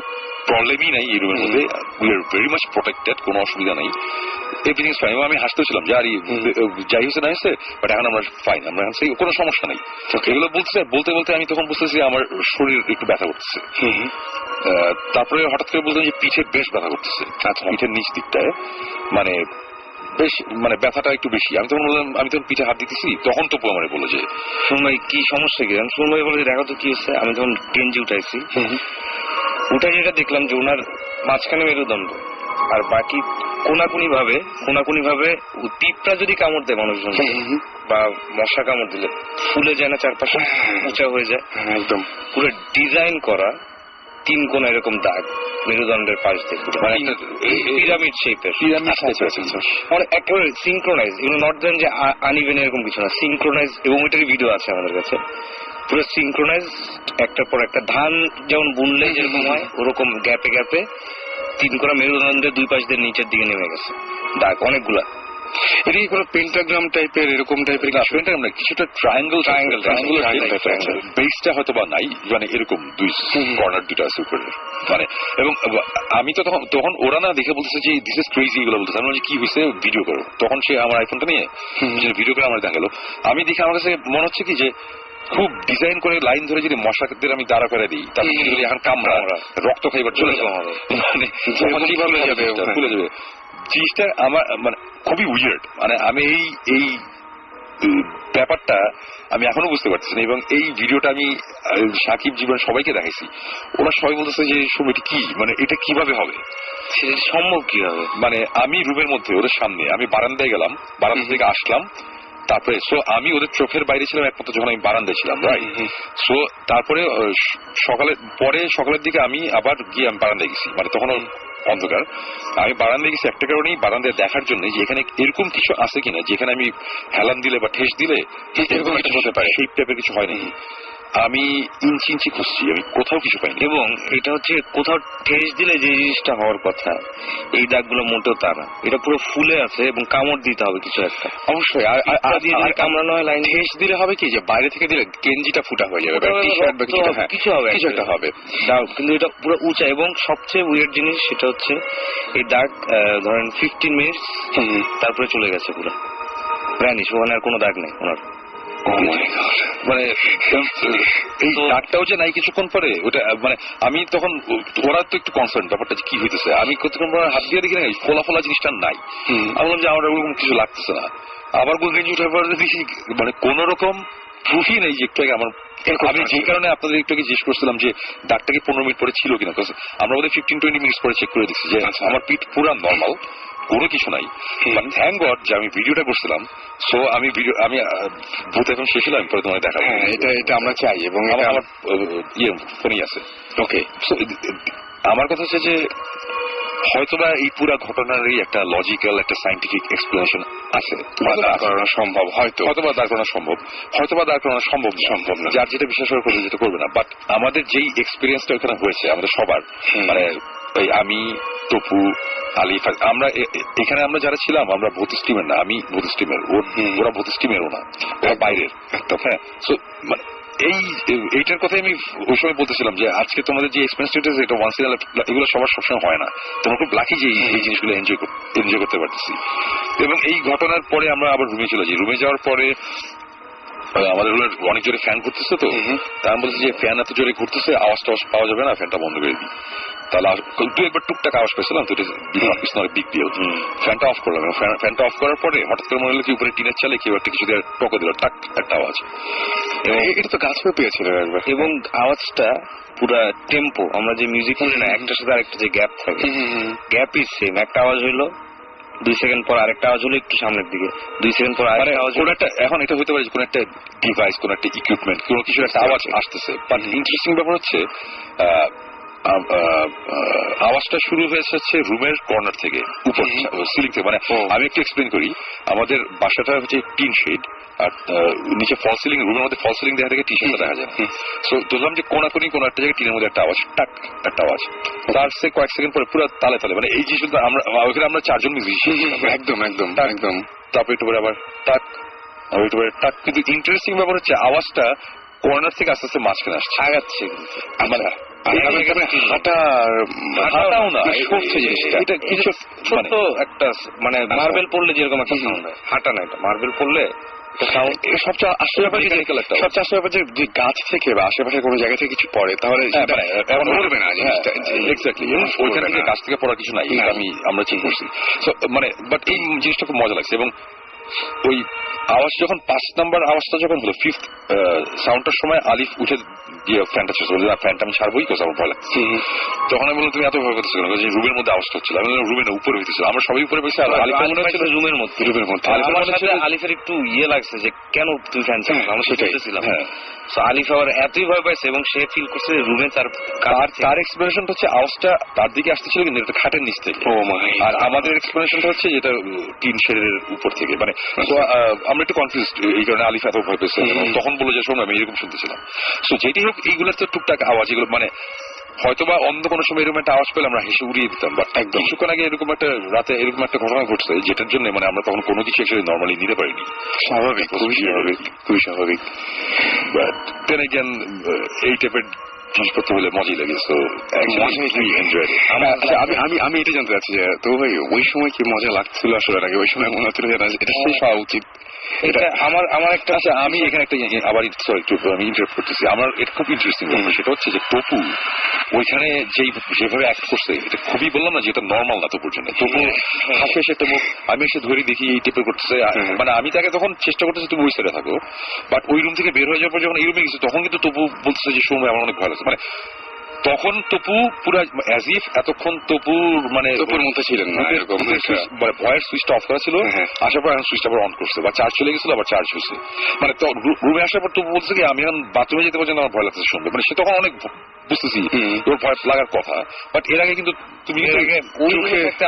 S3: প্রবলেমই নাই এই রুমের মধ্যে, we are very much protected, কোনো অসুবিধা নেই, এভরিথিং ইজ ফাইন। আমি হাসতেছিলাম যে আর যাই হয়েছে না হয়েছে, বাট এখন আমরা ফাইন, আমরা এখন কোনো সমস্যা নেই। এগুলো বলতে বলতে আমি তখন বুঝতেছি আমার শরীর একটু ব্যথা করতেছে। তারপরে হঠাৎ করে বলতেন যে পিঠে বেশ ব্যথা করতেছে, পিঠের নিচ দিকটায় বেশ ব্যথাটা একটু বেশি। আমি তখন বললাম, আমি তখন পিঠে হাত দিতেছি, তখন তপু আমার বললো যে শুনভাই কি সমস্যা কি? আমি শুনভাই বলে দেখা তো কি হচ্ছে। আমি তখন টেনজি উঠাইছি, উঠে যেটা দেখলাম যে ওনার মাঝখানে মেরুদণ্ড, আর বাকি কোনাকুনি ভাবে টিপটা যদি কামড় দেয় মানুষজন বা মশা কামড় দিলে ফুলে যায় না, চারপাশে উঁচা হয়ে যায়, একদম পুরো ডিজাইন করা 3 কোণা এরকম দাগ মেরুদণ্ডের পাশ থেকে, পিরামিড শেপের, একেবারে সিনক্রোনাইজ, নট দেন যে আনইভেন এরকম কিছু না, সিনক্রোনাইজ। এবং এটার ভিডিও আছে আমাদের কাছে, পুরো সিনক্রোনাইজ, একটার পর একটা। ধান যেমন বুনলে যেরকম হয় ওরকম গ্যাপে গ্যাপে 3 কোণা মেরুদণ্ডের 2 পাশ দিয়ে নিচের দিকে নেমে গেছে দাগ অনেকগুলা। এটা কি কোনো পেন্টাগ্রাম টাইপের, এরকম টাইপের? পেন্টাগ্রাম না, কিছুটা ট্রায়াঙ্গেল বেসটা হয়তো বা নাই, এরকম 2 কর্নার 2টা আছে উপরে। এবং আমি তো তখন ওরা না দেখে বলতেছে যে দিস ইজ ক্রেজি, এগুলো বলতেছে। আমি কি হয়েছে ভিডিও করো, তখন সে আমার আইফোনটা নিয়ে ভিডিও করে আমার দেখালো। আমি দেখে আমার কাছে মনে হচ্ছে কি যে খুব ডিজাইন করে লাইন ধরে যদি মশাদের আমি দাঁড়া করে দিই, তাহলে এখন কামড়া রক্ত খাইবার চলে যাবে, খুলে যাবে। জিনিসটা আমার খুবই উইয়ার্ড। আমি এই ব্যাপারটা আমি এখনো বুঝতে পারতেছি না। এবং এই ভিডিওটা আমি সাকিব, জীবন সবাইকে দেখাইছি, ওরা সবাই বলতেছে যে এটা কি, এটা কিভাবে হবে, সম্ভব কিভাবে? আমি রুমের মধ্যে ওদের সামনে, আমি বারান্দায় গেলাম, বারান্দা থেকে আসলাম, তারপরে সো আমি ওদের চোখের বাইরে ছিলাম একমাত্র যখন আমি বারান্দায় ছিলাম, রাইট? সো তারপরে সকালের দিকে আমি আবার গিয়ে আমি বারান্দায় গেছি, মানে তখন অন্ধকার। আমি বারান্দায় গেছি একটা কারণেই, বারান্দায় দেখার জন্য যে এখানে এরকম কিছু আছে কিনা যেখানে আমি হেলান দিলে বা ঠেস দিলে এরকম কিছু হতে পারে, সেই টাইপের কিছু হয় নাকি। আমি ইঞ্চি খুঁজছি, আমি কোথাও কিছু পাইনি।
S4: এবং এটা হচ্ছে কোথাও ঠেস দিলে যে জিনিসটা হওয়ার কথা, এই দাগগুলো মোটেও তা না, এটা পুরো ফুলে আছে এবং কামড় দিতে হবে কিছু একটা।
S1: অবশ্যই। আর
S4: কামড়ানো হয় লাইন
S1: ঠেস দিলে হবে কি, যে বাইরে থেকে দিলে গেঞ্জিটা ফুটা হয়ে যাবে, টি-শার্ট বা
S4: কিছু হবে,
S1: কিছু একটা হবে।
S4: কিন্তু এটা পুরো উঁচা। এবং সবচেয়ে উইয়ার্ড জিনিস সেটা হচ্ছে এই দাগ ধরেন 15 মিনিটস তারপরে চলে গেছে পুরো ভ্যানিশ, ওখানে আর কোনো দাগ নেই ওনার।
S3: মানে এই দাগটাও যে নাই কিছুক্ষণ পরে, ওটা মানে আমি তখন, ওরা তো একটু কনসার্ন ব্যাপারটা কি হইতেছে, আমি কতক্ষণ পর হাত দিয়ে দেখি না ফোলা ফোলা জিনিসটা নাই। আমি বললাম যে আমার ওরকম কিছু লাগতেছে না। আবার গেঞ্জি উঠার পর দেখি মানে কোন রকম প্রুফই নেই যে একটু আগে আমার, আমি যে কারণে আপনাদের একটু আগে জিজ্ঞেস করছিলাম যে দাগটা কি 15 মিনিট পরে ছিল কিনা, আমরা বোধহয় 15-20 মিনিট পরে চেক করে দিচ্ছি যে আমার পিঠ পুরা নর্মাল, কোনো কিছু নাই। বাট থ্যাংক গড যে আমি ভিডিওটা করছিলাম। সো আমি ভূত এখন শেষ হলাম, পরে তোমায় দেখাবো।
S1: এটা আমরা চাই, এবং
S3: আমার ফোনই আছে।
S1: ওকে।
S3: সো আমার কথা হচ্ছে যে হয়তোবা এই পুরা ঘটনারই একটা লজিক্যাল, একটা সাইন্টিফিক এক্সপ্লেনেশন আছে,
S1: দাঁড় করানো সম্ভব,
S3: হয়তোবা দাঁড় করানো সম্ভব না, যার যেটা বিশ্বাস করে করবে, যেটা করবে না। বাট আমাদের যেই এক্সপিরিয়েন্সটা ওখানে হয়েছে আমাদের সবার, মানে আমি, তপু, আলিফ, আমরা এখানে আমরা যারা ছিলাম আমরা ভূত স্টিমের না, আমি ভূত স্টিমের, ওরা ভূত স্টিমেরও না, ওরা বাইরের। হ্যাঁ, সো মানে এইটার কথাই আমি ওই সময় বলতেছিলাম যে আজকে তোমাদের যে এক্সপেরিয়েন্স এটা ওয়ান্স ইন, এগুলো সবার সবসময় হয় না। তোমরা খুব লাকি যে এই জিনিসগুলো এনজয় করতে পারতেছি। এবং এই ঘটনার পরে আমরা আবার রুমে চলে যাই। রুমে যাওয়ার পরে আমাদের অনেক জোরে ফ্যান ঘুরতেছে, তো আমি বলছি যে ফ্যান এত জোরে ঘুরতেছে, আওয়াজটা পাওয়া যাবে না, ফ্যানটা বন্ধ করে দিই। তাহলে দু একবার টুকটাক আওয়াজ পেয়েছিলাম, তো বিগ ডিল। ফ্যানটা অফ করলাম, ফ্যানটা অফ করার পরে হঠাৎ করে মনে হলো কি উপরে টিনের চালে কেউ একটা কিছু দিয়ে টকে দিল, টাক একটা আওয়াজ।
S1: এবং এটা তো গাছেও পেয়েছিল একবার।
S4: এবং আওয়াজটা পুরা টেম্পো, আমরা যে মিউজিক শুনি না একটার সাথে আরেকটা যে গ্যাপ থাকে, গ্যাপ ইজ সেম। একটা আওয়াজ হইলো, 2 সেকেন্ড পর আরেকটা আওয়াজ হলো একটু সামনের দিকে, 2 সেকেন্ড পর আরেকটা আওয়াজ।
S3: এখন এটা হতে পারে কোন একটা ডিভাইস, কোন একটা ইকুইপমেন্ট, কোন কিছু একটা আওয়াজ আসতেছে। বাট ইন্টারেস্টিং ব্যাপার হচ্ছে আওয়াজটা শুরু হয়েছে হচ্ছে রুমের কর্নার থেকে, উপর সিলিং থেকে। মানে আমি একটু এক্সপ্লেন করি, আমাদের বাসাটা হচ্ছে টিন শেড, আর নিচে ফল সিলিং, রুমের মধ্যে ফল সিলিং দেখা থেকে টি শার্টটা দেখা যায়। সো ধরলাম যে কোনাকুনি কোন একটা জায়গায় টিনের মধ্যে একটা আওয়াজ, টাক একটা আওয়াজ, তার সে কয়েক সেকেন্ড পরে পুরো তালে তালে, মানে এই জিনিসটা আমরা ওখানে আমরা 4 জন মিউজিশিয়ান,
S1: একদম।
S3: তারপরে একটু পরে আবার টাক, একটু পরে টাক। কিন্তু ইন্টারেস্টিং ব্যাপার হচ্ছে আওয়াজটা কর্নার থেকে আস্তে আস্তে মাঝখানে আসছে, আগাচ্ছে। মানে হাঁটাও না, এটা কিছু
S4: ছোট একটা মানে মার্বেল পড়লে যেরকম একটা সাউন্ড হয়, হাঁটা না, এটা মার্বেল পড়লে
S1: সবচেয়ে আশ্চর্য ব্যাপার যে গাছ থেকে বা আশেপাশে কোনো জায়গা থেকে কিছু পড়ে, তাহলে পড়বে না জিনিসটা।
S3: এক্স্যাক্টলি, ওইখান থেকে গাছ থেকে পড়ার কিছু নাই, আমরা চিন্তা করছি। মানে বাট এই জিনিসটা খুব মজা লাগছে। এবং ওই আওয়াজ যখন 5 নাম্বার আওয়াজটা যখন হলো, 5th সাউন্ডটার সময় আলিফ উঠে গিয়ে ফ্যানটা শেষ বলে, ফ্যানটা আমি ছাড়বোই, কোথাও আমার ভয় লাগছে। তখন আমি বললাম তুমি এত ভয় করতেছো কেন, যে রুমের মধ্যে আওয়াজটা হচ্ছিল। আমি বললাম রুমের উপরে হইতেছিল, আমরা সবাই উপরে বসে, আর আলিফের মনে হচ্ছিল রুমের মধ্যে।
S4: আমার সাথে আলিফের একটু লাগছে যে কেন তুই ফ্যান চালাস, আমরা সেটাইছিলাম। আলিফ আবার এতই ভয় পাইছে এবং সে ফিল করছে রুমে তার
S3: এক্সপ্লেনেশনটা হচ্ছে আওয়াজটা তার দিকে আসতেছিল, কিন্তু এটা খাটের নিচ থেকে। আর আমাদের এক্সপ্লেনেশনটা হচ্ছে যেটা টিন শেডের উপর থেকে। মানে আমরা একটু কনফিউজ, এই কারণে আলিফ এত ভয় পেয়েছে। তখন বলে যে শোনো আমি এরকম শুনতেছিলাম। সো যেটি হোক, এইগুলোর তো টুকটাক আওয়াজ, এগুলো মানে হয়তোবা অন্য কোনো সময় এরকম একটা আওয়াজ পেলে আমরা হেসে উড়িয়ে দিতাম। বাট কিছুক্ষণ আগে এরকম একটা রাতে এরকম একটা ঘটনা ঘটছে, যেটার জন্য মানে আমরা তখন কোনো কিছু আসলে নর্মালি নিতে পারিনি।
S1: স্বাভাবিক, খুবই স্বাভাবিক।
S3: বাট দেন এগেইন এই টাইপের জিনিসপত্র হলে মজাই লাগে। সো
S1: আমি এটা জানতে চাচ্ছি যে তো ভাই ওই সময় কি মজা লাগছিল আসলে নাকি ওই সময় মনে হচ্ছিল এটা শেষ হওয়া উচিত?
S3: এটা আমার একটা, আচ্ছা আমি এখানে একটা আবার একটু আমি ইন্টারাপ্ট করতেছি। আমার এটা খুব ইন্টারেস্টিং ব্যাপার, সেটা হচ্ছে যে তপু ওইখানে যেভাবে অ্যাক্ট করছে, এটা খুবই বললাম না যে এটা নর্মাল না। তপুর জন্য তপু হাসে এসে তবু আমি এসে ধরে দেখি এই টাইপের করতেছে। মানে আমি তাকে তখন চেষ্টা করতেছি তুমি ওই সাইডে থাকো, বাট ওই রুম থেকে বের হয়ে যাওয়ার পর যখন এই রুমে গেছি তখন কিন্তু তপু বলতেছে যে সৌম্য আমার অনেক ভয় লাগছে। মানে তখন তপু পুরা অ্যাজ ইফ এতক্ষণ তপুর মানে
S1: তপুর মধ্যে ছিলেন না এরকম
S3: মানে ভয়ের সুইচটা অফ করা ছিল, আসার পর এখন সুইচটা আবার অন করছে বা চার্জ চলে গেছিল আবার চার্জ হয়েছে। মানে রুমে আসার পর তপু বলছে কি আমি এখন বাথরুমে যেতে পারছি না, আমার ভয় লাগছে শুনবে। মানে সে তখন অনেক বুঝতেছি তোর ভয় লাগার কথা, বাট এর আগে কিন্তু তুমি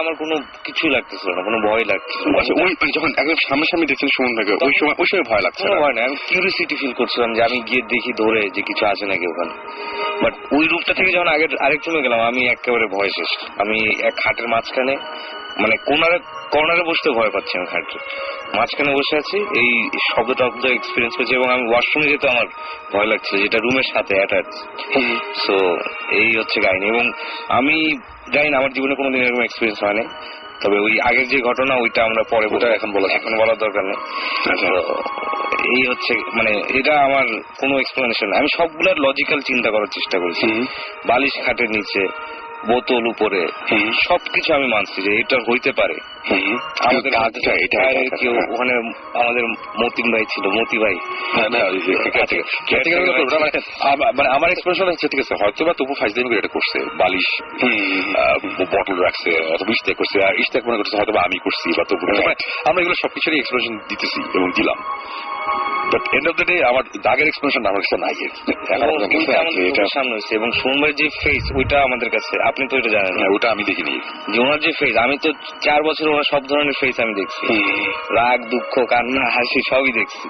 S4: আমার কোনো কিছু লাগতেছিল না, কোনো ভয় লাগছিল।
S1: আচ্ছা ওই যখন একদম সামনাসামনি দেখছেন সুমনটাকে ওই সময় ভয় লাগছে?
S4: কোনো ভয় না, আমি কিউরিয়াসিটি ফিল করছিলাম যে আমি গিয়ে দেখি ধরে যে কিছু আছে নাকি ওখানে। বাট ওই রূপটা থেকে যখন আরেক রুমে গেলাম আমি একেবারে ভয় শেষ। আমি এক খাটের মাঝখানে মানে কর্নারে বসতে ভয় পাচ্ছি, আমি খাটের মাঝখানে বসে আছি, এই শব্দ এক্সপিরিয়েন্স করছি এবং আমি ওয়াশরুমে যেতে আমার ভয় লাগছে, যেটা রুমের সাথে অ্যাটাচ। সো এই হচ্ছে কাহিনী। এবং আমি জানি না, আমার জীবনে কোনোদিন এরকম এক্সপিরিয়েন্স হয়নি। তবে ওই আগের যে ঘটনা ওইটা আমরা পরে এখন বলার দরকার নেই। এই হচ্ছে মানে এটা আমার কোনো এক্সপ্লেনেশন না। আমি সবগুলার লজিক্যাল চিন্তা করার চেষ্টা করেছি। বালিশ খাটের নিচে, বোতল উপরে, সবকিছু আমি মানছি যে এটা হইতে পারে। আমাদের কেউ ওখানে আমাদের মতিন ভাই ছিল, মতি ভাই,
S3: মানে আমার এক্সপ্রেশন হচ্ছে ঠিক আছে হয়তো বা তবু ফাইজলামি করে এটা করছে, বালিশ বটল রাখছে অথবা ইস্তেক করছে, আর ইস্তেক মনে করছে হয়তো আমি করছি বা তবু। আমরা এগুলো সবকিছুরই এক্সপ্রেশন দিতেছি এবং দিলাম, but end of the day আমার দাগের এক্সপ্রেশন আমার কাছে নাই।
S4: এটা সামনে হয়েছে এবং সোমবারের যে ফেস ওইটা আমাদের কাছে, আপনি তো এটা জানেন না,
S3: ওটা আমি দেখিনি
S4: যে ওনার যে ফেস। আমি তো 4 বছর ওনার সব ধরনের ফেস আমি দেখছি, রাগ, দুঃখ, কান্না, হাসি সবই দেখছি,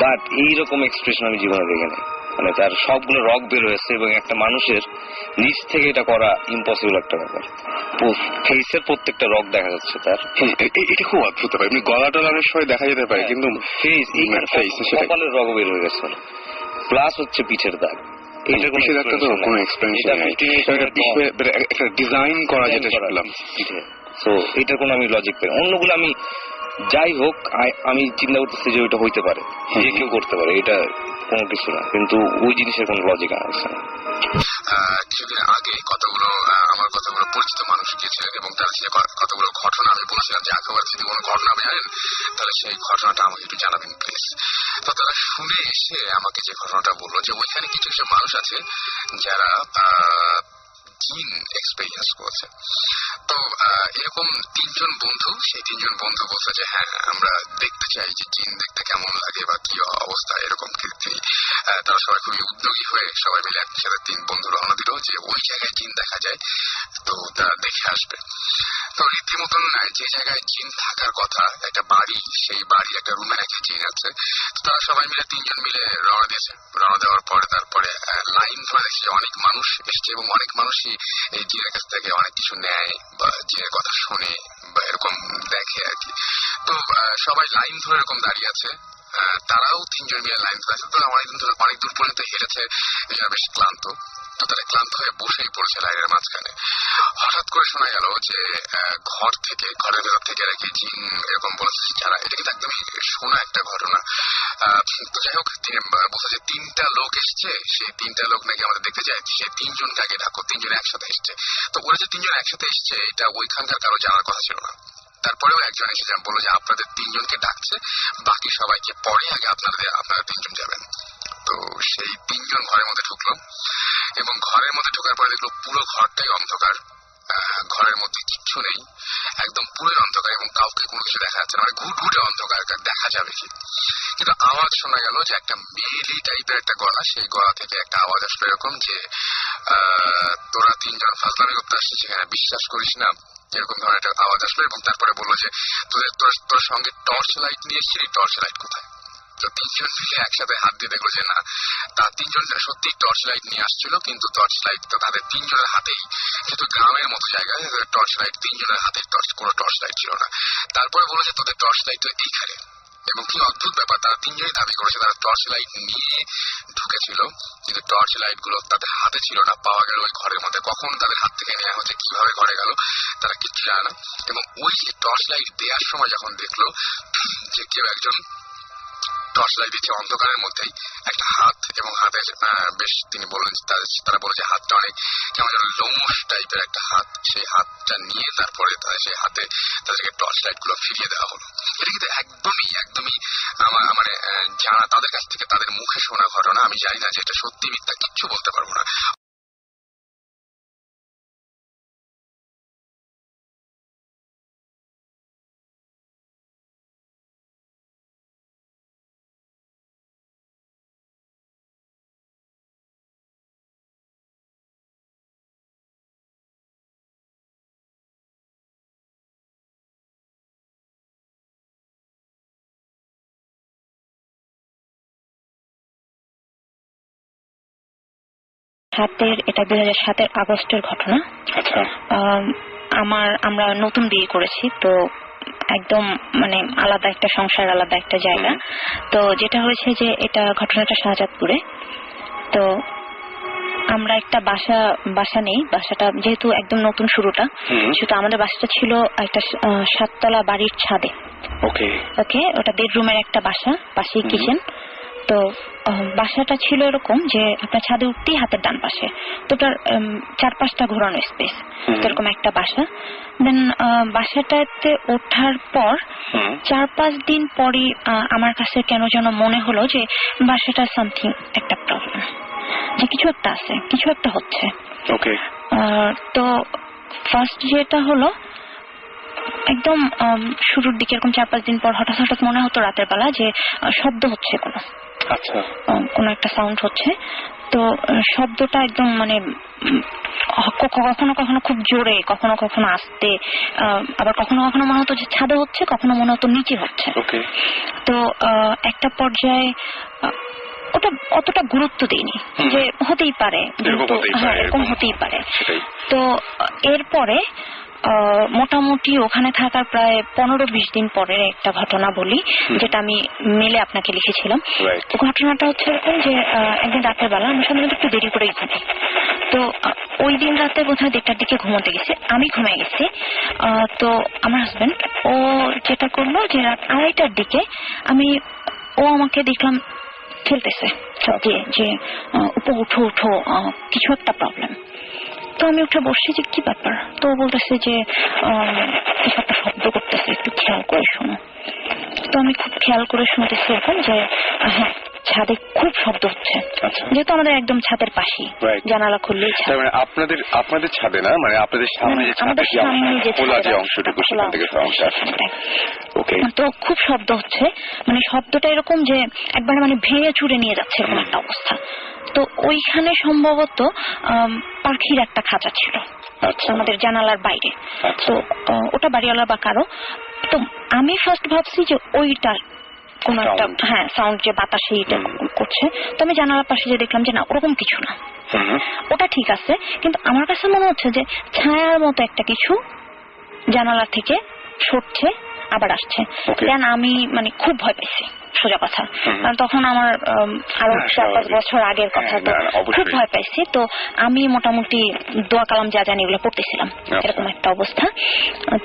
S4: বাট এইরকম এক্সপ্রেশন আমি জীবনে দেখিনি। মানে তার সবগুলো রগ বের হয়েছে এবং একটা মানুষের নিচ থেকে এটা করা ইম্পসিবল একটা ব্যাপার। ফেসের প্রত্যেকটা রগ দেখা যাচ্ছে তার।
S1: এটা খুব অদ্ভুত ব্যাপার, এমনি গলা টলার সময় দেখা যেতে পারে কিন্তু
S4: কপালের রগ বের হয়ে গেছে, প্লাস হচ্ছে পিঠের দাগ।
S1: ডিজাইন করা যেটা শিখলাম
S4: পিঠে, তো এটার কোনো আমি লজিক পাই। অন্যগুলো আমি যাই হোক আমি চিন্তা করতেছি যে ওইটা হইতে পারে, যে কেউ করতে পারে, এটা কোনো কিছু না, কিন্তু ওই জিনিসের কোনো লজিক আমার কাছে না।
S3: কিছুদিন আগে আমার কতগুলো পরিচিত মানুষ গিয়েছিলেন এবং তার যে কতগুলো ঘটনা আমি বলছিলাম যে একেবারে যদি কোনো ঘটনা আপনি জানেন তাহলে সেই ঘটনাটা আমাকে একটু জানাবেন প্লিজ। তো তারা শুনে এসে আমাকে যে ঘটনাটা বললো যে ওইখানে কিছু কিছু মানুষ আছে যারা জিন এক্সপেরিয়েন্স করেছে। তো এরকম 3 জন বন্ধু, সেই 3 জন বন্ধু বলছে যে হ্যাঁ আমরা দেখতে চাই যে জিন দেখতে কেমন লাগে বা কি অবস্থা, এরকম তারা সবাই খুবই উদ্যোগী হয়ে সবাই মিলে একসাথে 3 বন্ধু রওনা দিল যে ওই জায়গায় জিন দেখা যায় তো তারা দেখে আসবে। তো রীতিমতন যে জায়গায় জিন থাকার কথা একটা বাড়ি, সেই বাড়ি একটা রুমে নাকি জিন আছে। তো তারা সবাই মিলে 3 জন মিলে রওনা দিয়েছে। রওনা দেওয়ার পরে তারপরে লাইন ধরে দেখছি অনেক মানুষ এসছে এবং অনেক মানুষই এই জিনের কাছ থেকে অনেক কিছু নেয় বা জিনের কথা শুনে বা এরকম দেখে আর কি। তো সবাই লাইন ধরে এরকম দাঁড়িয়ে আছে, তারাও 3 জন মিলে লাইন ধরে আছে। তো অনেক দূর পর্যন্ত হেরেছে, এরা বেশ ক্লান্ত। তো তারা ক্লান্ত হয়ে বসেই পড়েছে লাইনের মাঝখানে। হঠাৎ করে শোনা গেল যে ঘরের ভেতর থেকে নাকি জিন এরকম বলেছে যারা, এটা কিন্তু একদমই শোনা একটা ঘটনা। তো যাই হোক বলছে যে 3টা লোক এসছে, সেই 3টা লোক নাকি আমাদের দেখতে যায়, সে 3 জনকে আগে ডাকো, 3 জন একসাথে এসছে। তো ওরা যে 3 জন একসাথে এসছে এটা ওইখানকার কারো জানার কথা ছিল না। তারপরেও একজন এসে বললো যে আপনাদের 3 জনকে ডাকছে, বাকি সবাইকে পরে আগে আপনারা 3 জন যাবেন। তো সেই 3 জন ঘরের মধ্যে ঢুকলো এবং ঘরের মধ্যে ঢোকার পরে দেখলো পুরো ঘরটাই অন্ধকার, ঘরের মধ্যে কিচ্ছু নেই, একদম পুরোই অন্ধকার এবং কাউকে কোনো কিছু দেখা যাচ্ছে না, মানে ঘুটঘুটে অন্ধকার, দেখা যাবে কি। কিন্তু আওয়াজ শোনা গেল যে একটা মেয়েলি টাইপের একটা গলা, সেই গলা থেকে একটা আওয়াজ আসলো এরকম যে তোরা 3 জন ফাজলামি করতে আসছিস, সেখানে বিশ্বাস করিস না, এরকম ধরনের একটা আওয়াজ আসলো। এবং তারপরে বললো যে তোর সঙ্গে টর্চ লাইট নিয়ে এসেছিলি, টর্চ লাইট কোথায়? তো 3 জন মিলে একসাথে হাত দিয়ে দেখলো যে না, তার 3 জন সত্যি টর্চ লাইট নিয়ে আসছিল, কিন্তু টর্চ লাইট তো তাদের 3 জনের হাতেই, যেহেতু গ্রামের মতো জায়গায় টর্চ লাইট 3 জনের হাতে কোনো টর্চ লাইট ছিল না। তারপরে বলো যে তোদের টর্চ লাইট তো এইখানে, এবং কি অদ্ভুত ব্যাপার, তারা 3 জনই দাবি করেছে তারা টর্চ লাইট নিয়ে ঢুকেছিল, কিন্তু টর্চ লাইট গুলো তাদের হাতে ছিল না, পাওয়া গেল ওই ঘরের মধ্যে। কখন তাদের হাত থেকে নেওয়া হচ্ছে, কিভাবে ঘরে গেল তারা কিচ্ছু জানে না। এবং ওই যে টর্চ লাইট দেওয়ার সময় যখন দেখলো যে কেউ একজন টর্চ লাইট দিচ্ছে অন্ধকারের মধ্যেই একটা হাত, এবং হাতে বেশ তিনি বললেন, তারা বলে যে হাতটা অনেক কেমন যেন লোমশ টাইপের একটা হাত, সেই হাতটা নিয়ে তারপরে সেই হাতে তাদেরকে টর্চ লাইট গুলো ফিরিয়ে দেওয়া হলো। এটা কিন্তু একদমই আমার মানে জানা, তাদের কাছ থেকে তাদের মুখে শোনা ঘটনা। আমি জানি না যে এটা সত্যি মিথ্যা, কিচ্ছু বলতে পারবো না।
S2: 2007-এর, এটা 2007-এর আগস্টের ঘটনা।
S1: আচ্ছা।
S2: আমরা নতুন বিয়ে করেছি, তো একদম মানে আলাদা একটা সংসার, আলাদা একটা জায়গা। তো যেটা হয়েছে যে এটা ঘটনাটা শাহজাদপুরে। তো আমরা একটা বাসা নেই, বাসাটা যেহেতু একদম নতুন শুরুটা, সেটা আমাদের বাসাটা ছিল একটা 7তলা বাড়ির ছাদে।
S1: ওকে,
S2: ওটা বেডরুমের একটা বাসা, পাশেই কিচেন। তো বাসাটা ছিল এরকম যে আপনার ছাদে উঠতেই হাতের ডান পাশে, তো ওটার 4-5টা ঘোরানো স্পেস, এরকম একটা বাসা। দেন বাসাটাতে ওঠার পর 4-5 দিন পরে আমার কাছে কেন যেন মনে হলো যে বাসাটা সামথিং একটা প্রবলেম, যে কিছু একটা আছে, কিছু একটা হচ্ছে।
S1: ওকে।
S2: তো ফার্স্ট যেটা হলো, একদম শুরুর দিকে এরকম 4-5 দিন পর হঠাৎ মনে হতো রাতের বেলা যে শব্দ হচ্ছে, কোনো একটা সাউন্ড হচ্ছে। তো শব্দটা একদম মানে কখনো কখনো খুব জোরে, কখনো কখনো আস্তে, আবার কখনো কখনো মনে হতো যে ছাদে হচ্ছে, কখনো মনে হতো নিচে হচ্ছে। তো একটা পর্যায়ে ওটা অতটা গুরুত্ব দিইনি, যে হতেই পারে, এরকম হতেই পারে। তো এরপরে মোটামুটি ওখানে থাকার প্রায় 15-20 দিন পরের একটা ঘটনা বলি, যেটা আমি মেলে আপনাকে লিখেছিলাম। ঘটনাটা হচ্ছে এরকম যে একদিন রাতের বেলা আমি সাধারণত একটু দেরি করেই ঘুমাই। তো ওই দিন রাতে বোধহয় 1টার দিকে ঘুমোতে গেছি, আমি ঘুমিয়ে গেছি। তো আমার হাজবেন্ড ও যেটা করলো যে রাত 2:30টার দিকে ও আমাকে দেখলাম খেলতেছে যে উঠো কিছু একটা প্রবলেম। তো আমি উঠে বসছি যে কি ব্যাপার। তো বলতেছে যে কিছু একটা শব্দ করতেছে, একটু খেয়াল করে শোনো। তো আমি খুব খেয়াল করে শুনতেছি এখন যে হ্যাঁ, ছাদে খুব শব্দ হচ্ছে। যেহেতু আমাদের একদম ছাদের পাশেই, জানালা খুললেই ছাদ।
S1: মানে আপনাদের ছাদে না, মানে আপনাদের সামনে যে খোলা যে অংশটুকু, সেখান থেকে সাউন্ড আসছে। ওকে।
S2: তো খুব শব্দ হচ্ছে, মানে শব্দটা এরকম যে একবার মানে ভেঙে চুরে নিয়ে যাচ্ছে, এরকম একটা অবস্থা। তো ওইখানে সম্ভবত পাখির একটা খাঁচা ছিল আমাদের জানালার বাইরে। তো ওটা বাড়িওয়ালা বা কারো। তো আমি ফার্স্ট ভাবছি যে ওইটা কোন একটা সাউন্ড, যে বাতাসে এটা করছে। তো আমি জানালার পাশে যে দেখলাম যে না, ওরকম কিছু না, ওটা ঠিক আছে। কিন্তু আমার কাছে মনে হচ্ছে যে ছায়ার মতো একটা কিছু জানালা থেকে সরছে, আবার আসছে। দেন আমি মানে খুব ভয় পাইছি, সোজা কথা। কারণ তখন আমার আরো 4-5 বছর আগের কথা, তো খুব ভয় পাইছি। তো আমি মোটামুটি দোয়া কালাম যা জানি এগুলো পড়তেছিলাম, এরকম একটা অবস্থা।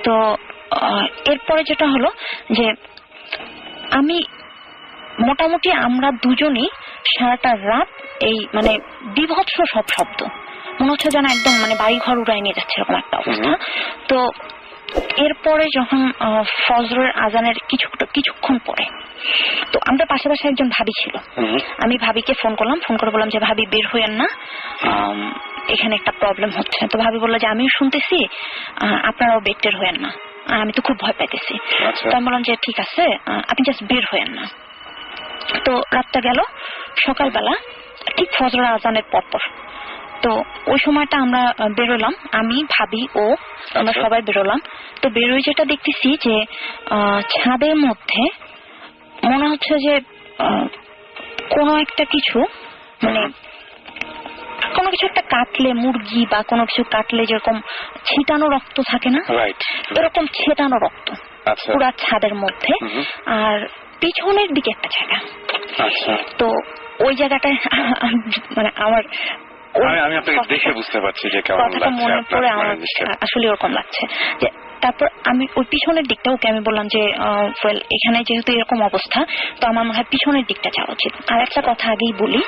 S2: তো এরপরে যেটা হলো যে আমি মোটামুটি আমরা দুজনই সারাটা রাত এই মানে বিভৎস সব শব্দ, মনে হচ্ছে যেন একদম মানে বাড়ি ঘর উড়াই নিয়ে যাচ্ছে, এরকম একটা অবস্থা। তো এরপরে যখন ফজরের আজানের কিছুক্ষণ পরে, তো আমাদের পাশাপাশি একজন ভাবি ছিল। আমি ভাবিকে ফোন করে বললাম যে ভাবি বের হইয়েন না, এখানে একটা প্রবলেম হচ্ছে। তো ভাবি বললো যে আমিও শুনতেছি, আপনারাও বের হইয়েন না, আমি তো খুব ভয় পাইতেছি। তো আমি বললাম যে ঠিক আছে, আপনি জাস্ট বের হইয়েন না। তো রাতটা গেল, সকালবেলা ঠিক ফজরের আজানের পরপর, তো ওই সময়টা আমরা বেরোলাম, আমি ভাবি ও আমরা সবাই বেরোলাম। তো বেরোয় যেটা দেখতেছি যে ছাদের মধ্যে মনে হচ্ছে যে কোনো একটা কিছু, মানে কোনো কিছু একটা কাটলে, মুরগি বা কোনো কিছু কাটলে যেরকম ছিটানো রক্ত থাকে না, এরকম ছিটানো রক্ত পুরা ছাদের মধ্যে। আর পিছনের দিকে একটা জায়গা। তো ওই জায়গাটায় মানে আমার
S1: আমি আপনাকে দেখে বুঝতে পারছি যে কেমন লাগছে,
S2: মনে পড়ে আমার আসলে ওরকম লাগছে। যে তারপর আমি ওই পিছনের দিকটা, ওকে আমি বললাম যে এখানে যেহেতু এরকম অবস্থা, তো আমার মনে হয় পিছনের দিকটা যাওয়া উচিত। আর একটা কথা আগেই বলি,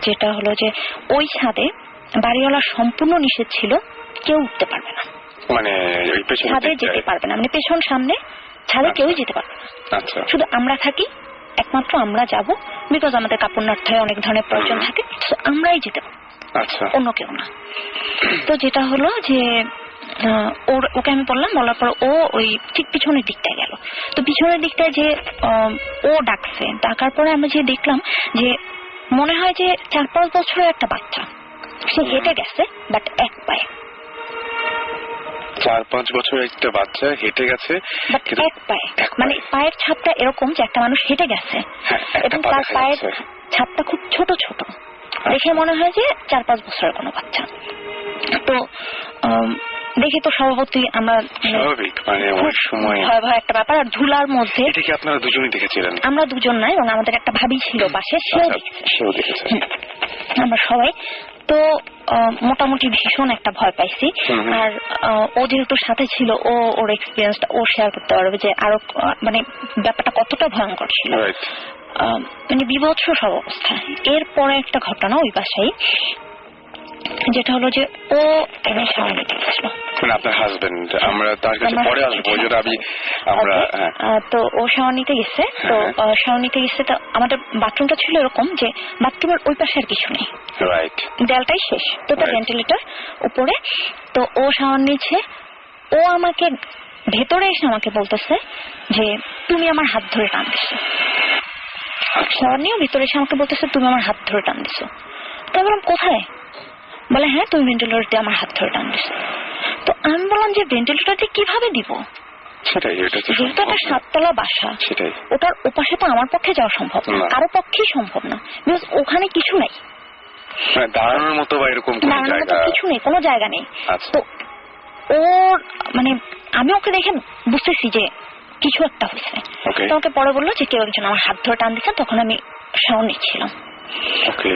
S2: যেটা হলো যে ওই ছাদে বাড়িওয়ালা সম্পূর্ণ নিষেধ ছিল, কেউ উঠতে পারবে না,
S1: মানে
S2: ছাদে যেতে পারবে না, মানে পেছন সামনে ছাদে কেউই যেতে পারবে না। শুধু আমরা থাকি, একমাত্র আমরা যাব, বিকজ আমাদের কাপড় নাড়তে অনেক ধরনের প্রয়োজন থাকে, আমরাই যেতে পারবো, অন্য কেউ না। তো যেটা হলো যে ওকে আমি বলার পর ও ওই ঠিক পিছনের দিকটায় গেল। তো পিছনের দিকটায় যে ও ডাকছে, ডাকার পরে আমরা যে দেখলাম যে মনে হয় যে 4-5 বছরের একটা বাচ্চা, সে হেঁটে গেছে, বাট এক পায়ে।
S1: 4-5 বছরের একটা বাচ্চা হেঁটে গেছে,
S2: এক পায়ে, মানে পায়ের ছাপটা এরকম যে একটা মানুষ হেঁটে গেছে, এবং তার পায়ের ছাপটা খুব ছোট ছোট, দেখে মনে হয় যে 4-5 বছরের কোনো বাচ্চা। তো দেখি তো স্বভাবতই আমার
S1: স্বাভাবিক, মানে ওই সময়
S2: ভয় একটা ব্যাপার। আর ধুলার মধ্যে
S1: এটা কি আপনারা দুজনই দেখেছিলেন?
S2: আমরা দুজন নাই, এবং আমাদের একটা ভাবি ছিল পাশে, সেও দেখেছে। আমরা সবাই তো মোটামুটি ভীষণ একটা ভয় পাইছি। আর ও যেহেতু সাথে ছিল, ওর এক্সপিরিয়েন্সটা ও শেয়ার করতে পারবে যে আরো মানে ব্যাপারটা কতটা ভয়ঙ্কর ছিল, মানে বিভৎস সব অবস্থা। এরপরে একটা ঘটনা ওই বাসায়, যেটা হলো যে ও এনে সামনে গেছিল,
S1: মানে আপনার হাজবেন্ড, আমরা তার কাছে পরে আসবো,
S2: তো ও শাওয়ার নিতে গেছে। তো শাওয়ার নিতে গেছে, তো আমাদের বাথরুমটা ছিল এরকম যে বাথরুমের ওই পাশে আর কিছু নেই, দেয়ালটাই শেষ, তো তার ভেন্টিলেটর উপরে। তো ও শাওয়ার নিচ্ছে, ও আমাকে ভেতরে এসে আমাকে বলতেছে যে তুমি আমার হাত ধরে টান দিছো। শাওয়ার নিয়ে ভিতরে এসে আমাকে বলতেছে তুমি আমার হাত ধরে টান দিছো। তো আমি বললাম কোথায়? বলে হ্যাঁ তুমি ভেন্টিলেটর দিয়ে আমার হাত ধরে টান দিছো। তো আমি বললাম যে ভেন্টিলেটর দিয়ে কিভাবে দিব, যেহেতু একটা 7তলা বাসা, ওটার ওপাশে তো আমার পক্ষে যাওয়া সম্ভব না, কারো পক্ষেই সম্ভব না, বিকজ ওখানে কিছু নেই,
S1: দাঁড়ানোর মতো বা এরকম
S2: কিছু নেই, কোনো জায়গা নেই। তো ওর মানে আমি ওকে দেখে বুঝতেছি যে কিছু একটা হয়েছে। তো ওকে পরে বললো যে কেউ একজন আমার হাত ধরে টান দিচ্ছে, তখন আমি শাওয়ার নিচ্ছিলাম।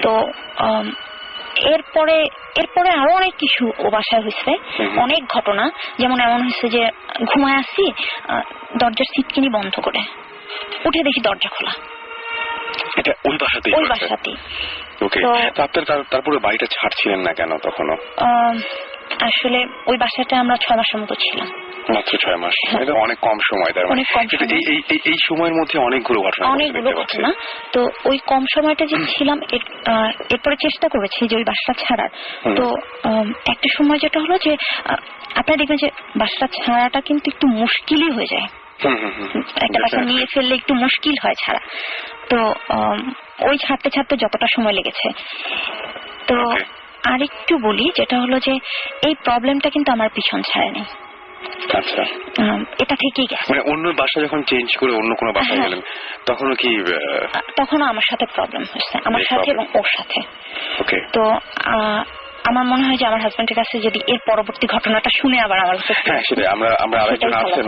S2: তো এরপরে আরো অনেক কিছু ও বাসায় হয়েছে, অনেক ঘটনা। যেমন এমন হয়েছে যে ঘুমায় আসছি, দরজার সিটকিনি বন্ধ করে উঠে দেখি দরজা খোলা।
S1: এটা ওই বাসাতেই। তারপরে বাড়িটা ছাড়ছিলেন না কেন তখনও?
S2: আসলে ওই বাসাটা আমরা 6 মাসের মতো ছিলাম,
S1: মাত্র 6 মাস। এটা অনেক কম সময়। তার মানে এই সময়ের মধ্যে অনেকগুলো ঘটনা।
S2: তো ওই কম সময়টা যে ছিলাম, এরপরে চেষ্টা করেছি যে ওই বাসা ছাড়ার। তো একটা সময় যেটা হলো যে আপনারা দেখবেন যে বাসা ছাড়াটা কিন্তু একটু মুশকিলই হয়ে যায়, একটা বাসা নিয়ে ফেললে একটু মুশকিল হয় ছাড়া। তো ওই ছাড়তে যতটা সময় লেগেছে। তো আরেকটু বলি, যেটা হলো যে এই প্রবলেমটা কিন্তু আমার পিছন ছাড়েনি।
S1: আচ্ছা,
S2: এটা থেকেই গেছে।
S1: মানে অন্য বাসা যখন চেঞ্জ করে অন্য কোনো বাসায় গেলেন, তখনও কি?
S2: তখনও আমার সাথে প্রবলেম হয়েছে, আমার সাথে এবং ওর সাথে। তো আমার মনে হয় যে আমার হাজবেন্ডের কাছে যদি এর পরবর্তী ঘটনাটা শুনে আবার আমার কাছে,
S1: সেটাই আমরা আরেকজন আছেন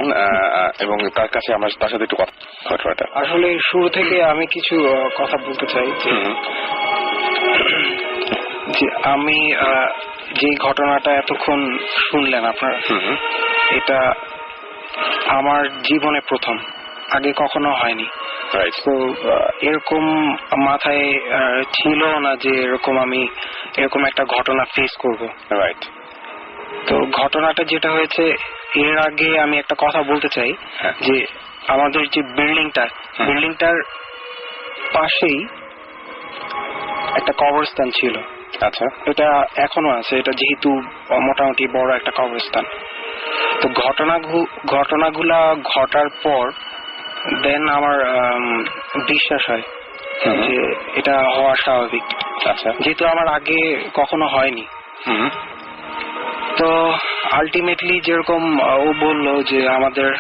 S1: এবং তার কাছে আমার তার সাথে একটু ঘটনাটা।
S4: আসলে শুরু থেকে আমি কিছু কথা বলতে চাই যে আমি যে ঘটনাটা এতক্ষণ শুনলেন আপনারা, এটা আমার জীবনে প্রথম, আগে কখনো হয়নি। তো এরকম মাথায় ছিল না যে আমি এরকম একটা ঘটনা ফেস করব। তো ঘটনাটা যেটা হয়েছে, এর আগে আমি একটা কথা বলতে চাই যে আমাদের যে বিল্ডিংটার পাশেই একটা কবরস্থান ছিল।
S1: আচ্ছা,
S4: এটা এখনো আছে, এটা যেহেতু মোটামুটি বড় একটা কবরস্থান। তো ঘটনাগুলা ঘটার পর দেন আমার বিশ্বাস হয় যে এটা হওয়া স্বাভাবিক।
S1: আচ্ছা,
S4: যেহেতু আমার আগে কখনো হয়নি। তো আলটিমেটলি যেরকম ও বললো যে আমাদের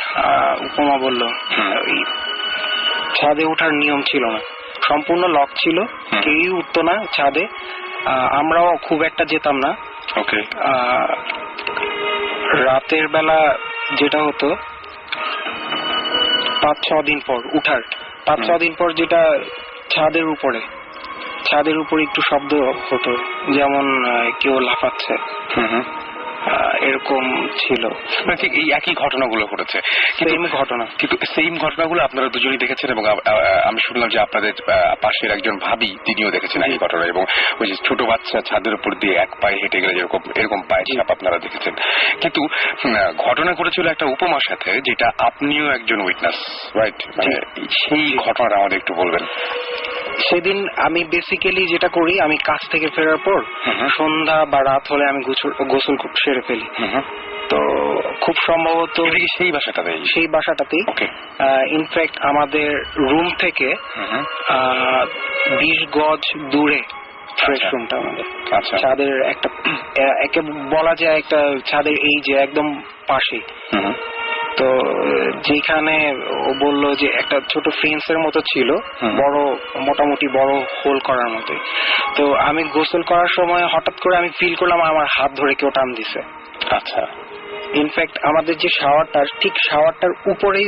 S4: উপমা বললো, ছাদে ওঠার নিয়ম ছিল না, সম্পূর্ণ লক ছিল, কেউই উঠতো না ছাদে, আমরাও খুব একটা যেতাম না। রাতের বেলা যেটা হতো 5-6 দিন পর উঠার, 5-6 দিন পর যেটা ছাদের উপরে একটু শব্দ হতো, যেমন কেউ লাফাচ্ছে, এরকম ছিল।
S1: ঠিক এই একই ঘটনাগুলো ঘটেছে, কিন্তু সেম ঘটনাগুলো আপনারা দুজনেই দেখেছেন, এবং আমি শুনলাম যে আপনাদের পাশের একজন ভাবি তিনিও দেখেছেন এই ঘটনা, এবং ওই যে ছোট বাচ্চা ছাদের উপর দিয়ে এক পায়ে হেঁটে গেলে এরকম পায়ের ছাপ আপনারা দেখেছেন। কিন্তু ঘটনা ঘটেছিল একটা উপমার সাথে, যেটা আপনিও একজন উইটনেস, রাইট? মানে সেই ঘটনাটা আমাদের একটু বলবেন।
S4: সেদিন আমি বেসিক্যালি যেটা করি, আমি কাজ থেকে ফেরার পর সন্ধ্যা বা রাত হলে আমি গোসল সেরে ফেলি। তো খুব সম্ভবত সেই বাসাটাতেই ইনফ্যাক্ট আমাদের রুম থেকে 20 গজ দূরে ফ্রেশ রুমটা আমাদের। ছাদের একটা, একে বলা যায় একটা ছাদের এই যে একদম পাশে।
S5: তো যেখানে ও বললো যে একটা ছোট ফ্রেন্স এর মতো ছিল, বড় মোটামুটি বড় হোল করার মতো। তো আমি গোসল করার সময় হঠাৎ করে আমি ফিল করলাম আমার হাত ধরে কেউ টান দিছে।
S1: আচ্ছা,
S5: ইনফ্যাক্ট আমাদের যে শাওয়ারটার ঠিক শাওয়ারটার উপরেই